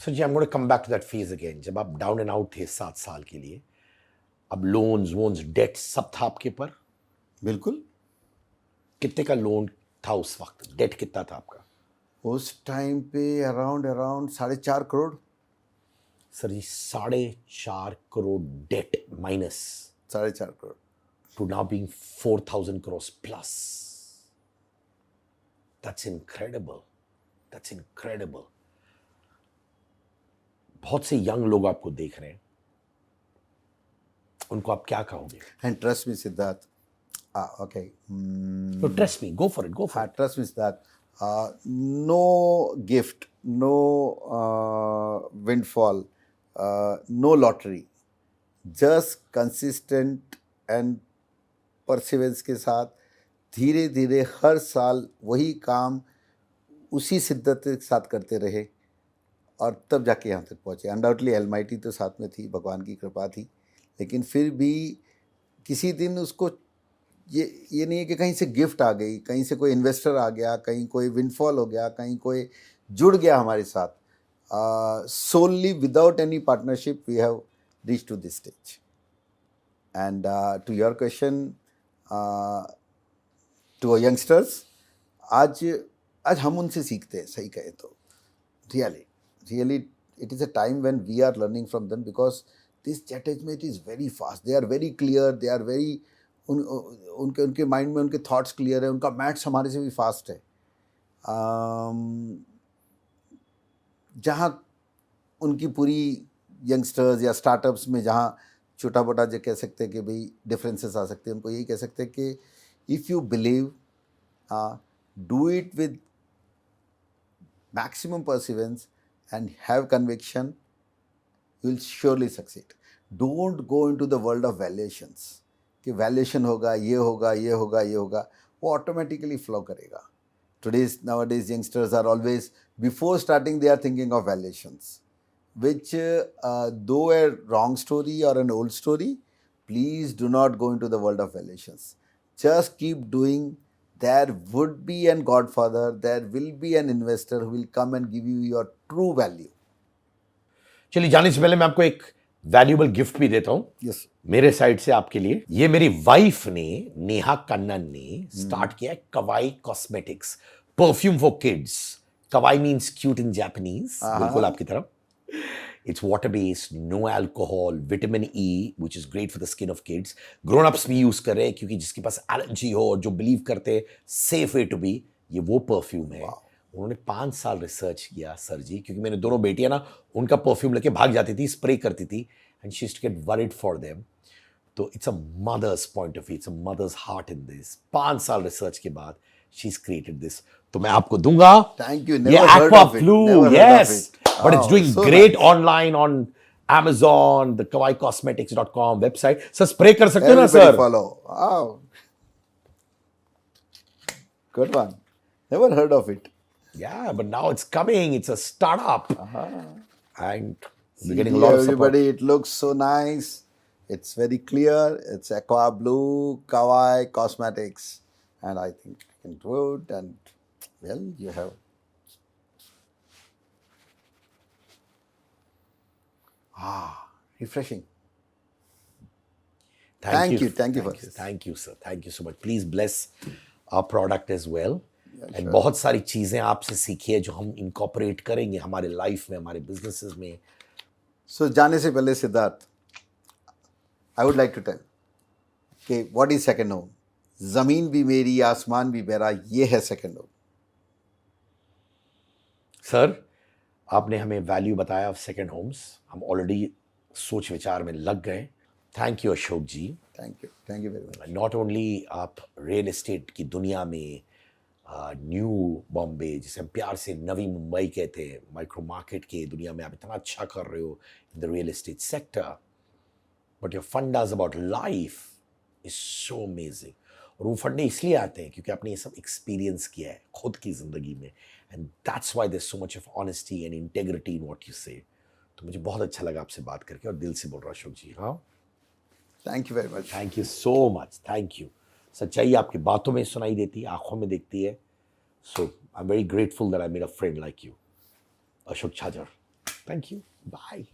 Sir ji, I am going to come back to that phase again. जब आप down and out थे 7 साल के लिए, अब loans date सब था आपके ऊपर? बिल्कुल. कितने का लोन था उस वक्त? डेट कितना था आपका उस टाइम पे? Around 4.5 crore. Sir ji, 4.5 crore debt minus 4.5 crore to now being 4,000 crores plus. That's incredible. That's incredible. बहुत से यंग लोग आपको देख रहे हैं, उनको आप क्या कहोगे? And trust me Siddharth, okay, No, trust me. Go for it. Go for it. Trust me Siddharth, no gift, no windfall, no lottery, just consistent and परसिवेंस के साथ धीरे धीरे हर साल वही काम उसी शिद्दत के साथ करते रहे और तब जाके यहाँ तक पहुँचे. अनडाउटली एलमाइटी तो साथ में थी, भगवान की कृपा थी, लेकिन फिर भी किसी दिन उसको ये नहीं है कि कहीं से गिफ्ट आ गई, कहीं से कोई इन्वेस्टर आ गया, कहीं कोई विंडफॉल हो गया, कहीं कोई जुड़ गया हमारे साथ, solely without any partnership we have reached to this stage. And to your question, to our youngsters, आज हम उनसे सीखते हैं, सही कहे तो really it is a time when we are learning from them, because this attachment is very fast, they are very clear, they are very उनके mind में उनके थॉट्स क्लियर है, उनका मैथ्स हमारे से भी फास्ट है. जहाँ उनकी पूरी यंगस्टर्स या स्टार्टअप्स में जहाँ छोटा मोटा जो कह सकते हैं कि भाई डिफरेंसेस आ सकते हैं, उनको यही कह सकते हैं कि if you believe, do it with maximum perseverance and have conviction, you will surely succeed. Don't go into the world of valuations कि वैल्यूएशन होगा, ये होगा, ये होगा, ये होगा, वो ऑटोमेटिकली फ्लो करेगा. Nowadays youngsters are always, before starting they are thinking of valuations, which though a wrong story or an old story, please do not go into the world of valuations. Just keep doing. There would be an godfather, there will be an investor who will come and give you your true value. चलिए, जाने से पहले मैं आपको एक valuable gift भी देता हूं. Yes. मेरे साइड से आपके लिए. ये मेरी वाइफ ने, नेहा कन्नन ने स्टार्ट किया है kawaii cosmetics, perfume for kids. Kawaii means cute in Japanese, बिल्कुल आपकी तरफ. It's water based, no alcohol, vitamin E which is great for the skin of kids. Grown ups भी यूज कर रहे हैं, क्योंकि जिसके पास एलर्जी हो और जो बिलीव करते सेफ वे टू बी, ये वो परफ्यूम है. उन्होंने 5 साल रिसर्च किया सर जी, क्योंकि मेरे दोनों बेटियां ना उनका परफ्यूम लेके भाग जाती थी, स्प्रे करती थी, and she used to get worried for them. तो it's a mother's point of view, it's a mother's heart in this. 5 साल रिसर्च के बाद शी इज क्रिएटेड दिस. तो मैं आपको दूंगा. Thank you. ये Never heard Aqua of it. Flu, Never heard of yes, it. but it's Oh, doing so great nice. online on Amazon, the kawaicosmetics.com website. Sir spray कर सकते हो ना Everybody sir? follow. Wow. Good one. Never heard of it. Yeah, but now it's coming. It's a startup, and we're getting a See, lot of support. everybody, it looks so nice. It's very clear. It's Aqua Blue Kawaii Cosmetics, and I think you can do it. And well, you have. Refreshing. Thank you for this. Thank you, sir. Thank you so much. Please bless our product as well. And बहुत सारी चीजें आपसे सीखी है जो हम incorporate करेंगे हमारे लाइफ में, हमारे बिजनेसेस में. So जाने से पहले Siddharth, I would like to tell कि what is second home? जमीन भी मेरी, आसमान भी मेरा, ये है सेकंड होम. सर, आपने हमें वैल्यू बताया ऑफ सेकंड होम्स. हम ऑलरेडी सोच विचार में लग गए. Thank you Ashok ji. Thank you very much. Not only आप रियल एस्टेट की दुनिया में न्यू बॉम्बे, जिसे हम प्यार से नवी मुंबई कहते हैं, माइक्रो मार्केट के दुनिया में आप इतना अच्छा कर रहे हो in the real estate sector, but your fundas about life is so amazing. और वो फंडे इसलिए आते हैं क्योंकि आपने ये सब एक्सपीरियंस किया है खुद की ज़िंदगी में, and that's why there so much of honesty and integrity in what you say. तो मुझे बहुत अच्छा लगा आपसे बात करके, और दिल से बोल रहा अशोक जी. हाँ, thank you very much. Thank you so much. Thank you. सच्चाई आपकी बातों में सुनाई देती है, आंखों में दिखती है. So I am very grateful that I made a friend like you, Ashok Chhajer. Thank you. Bye.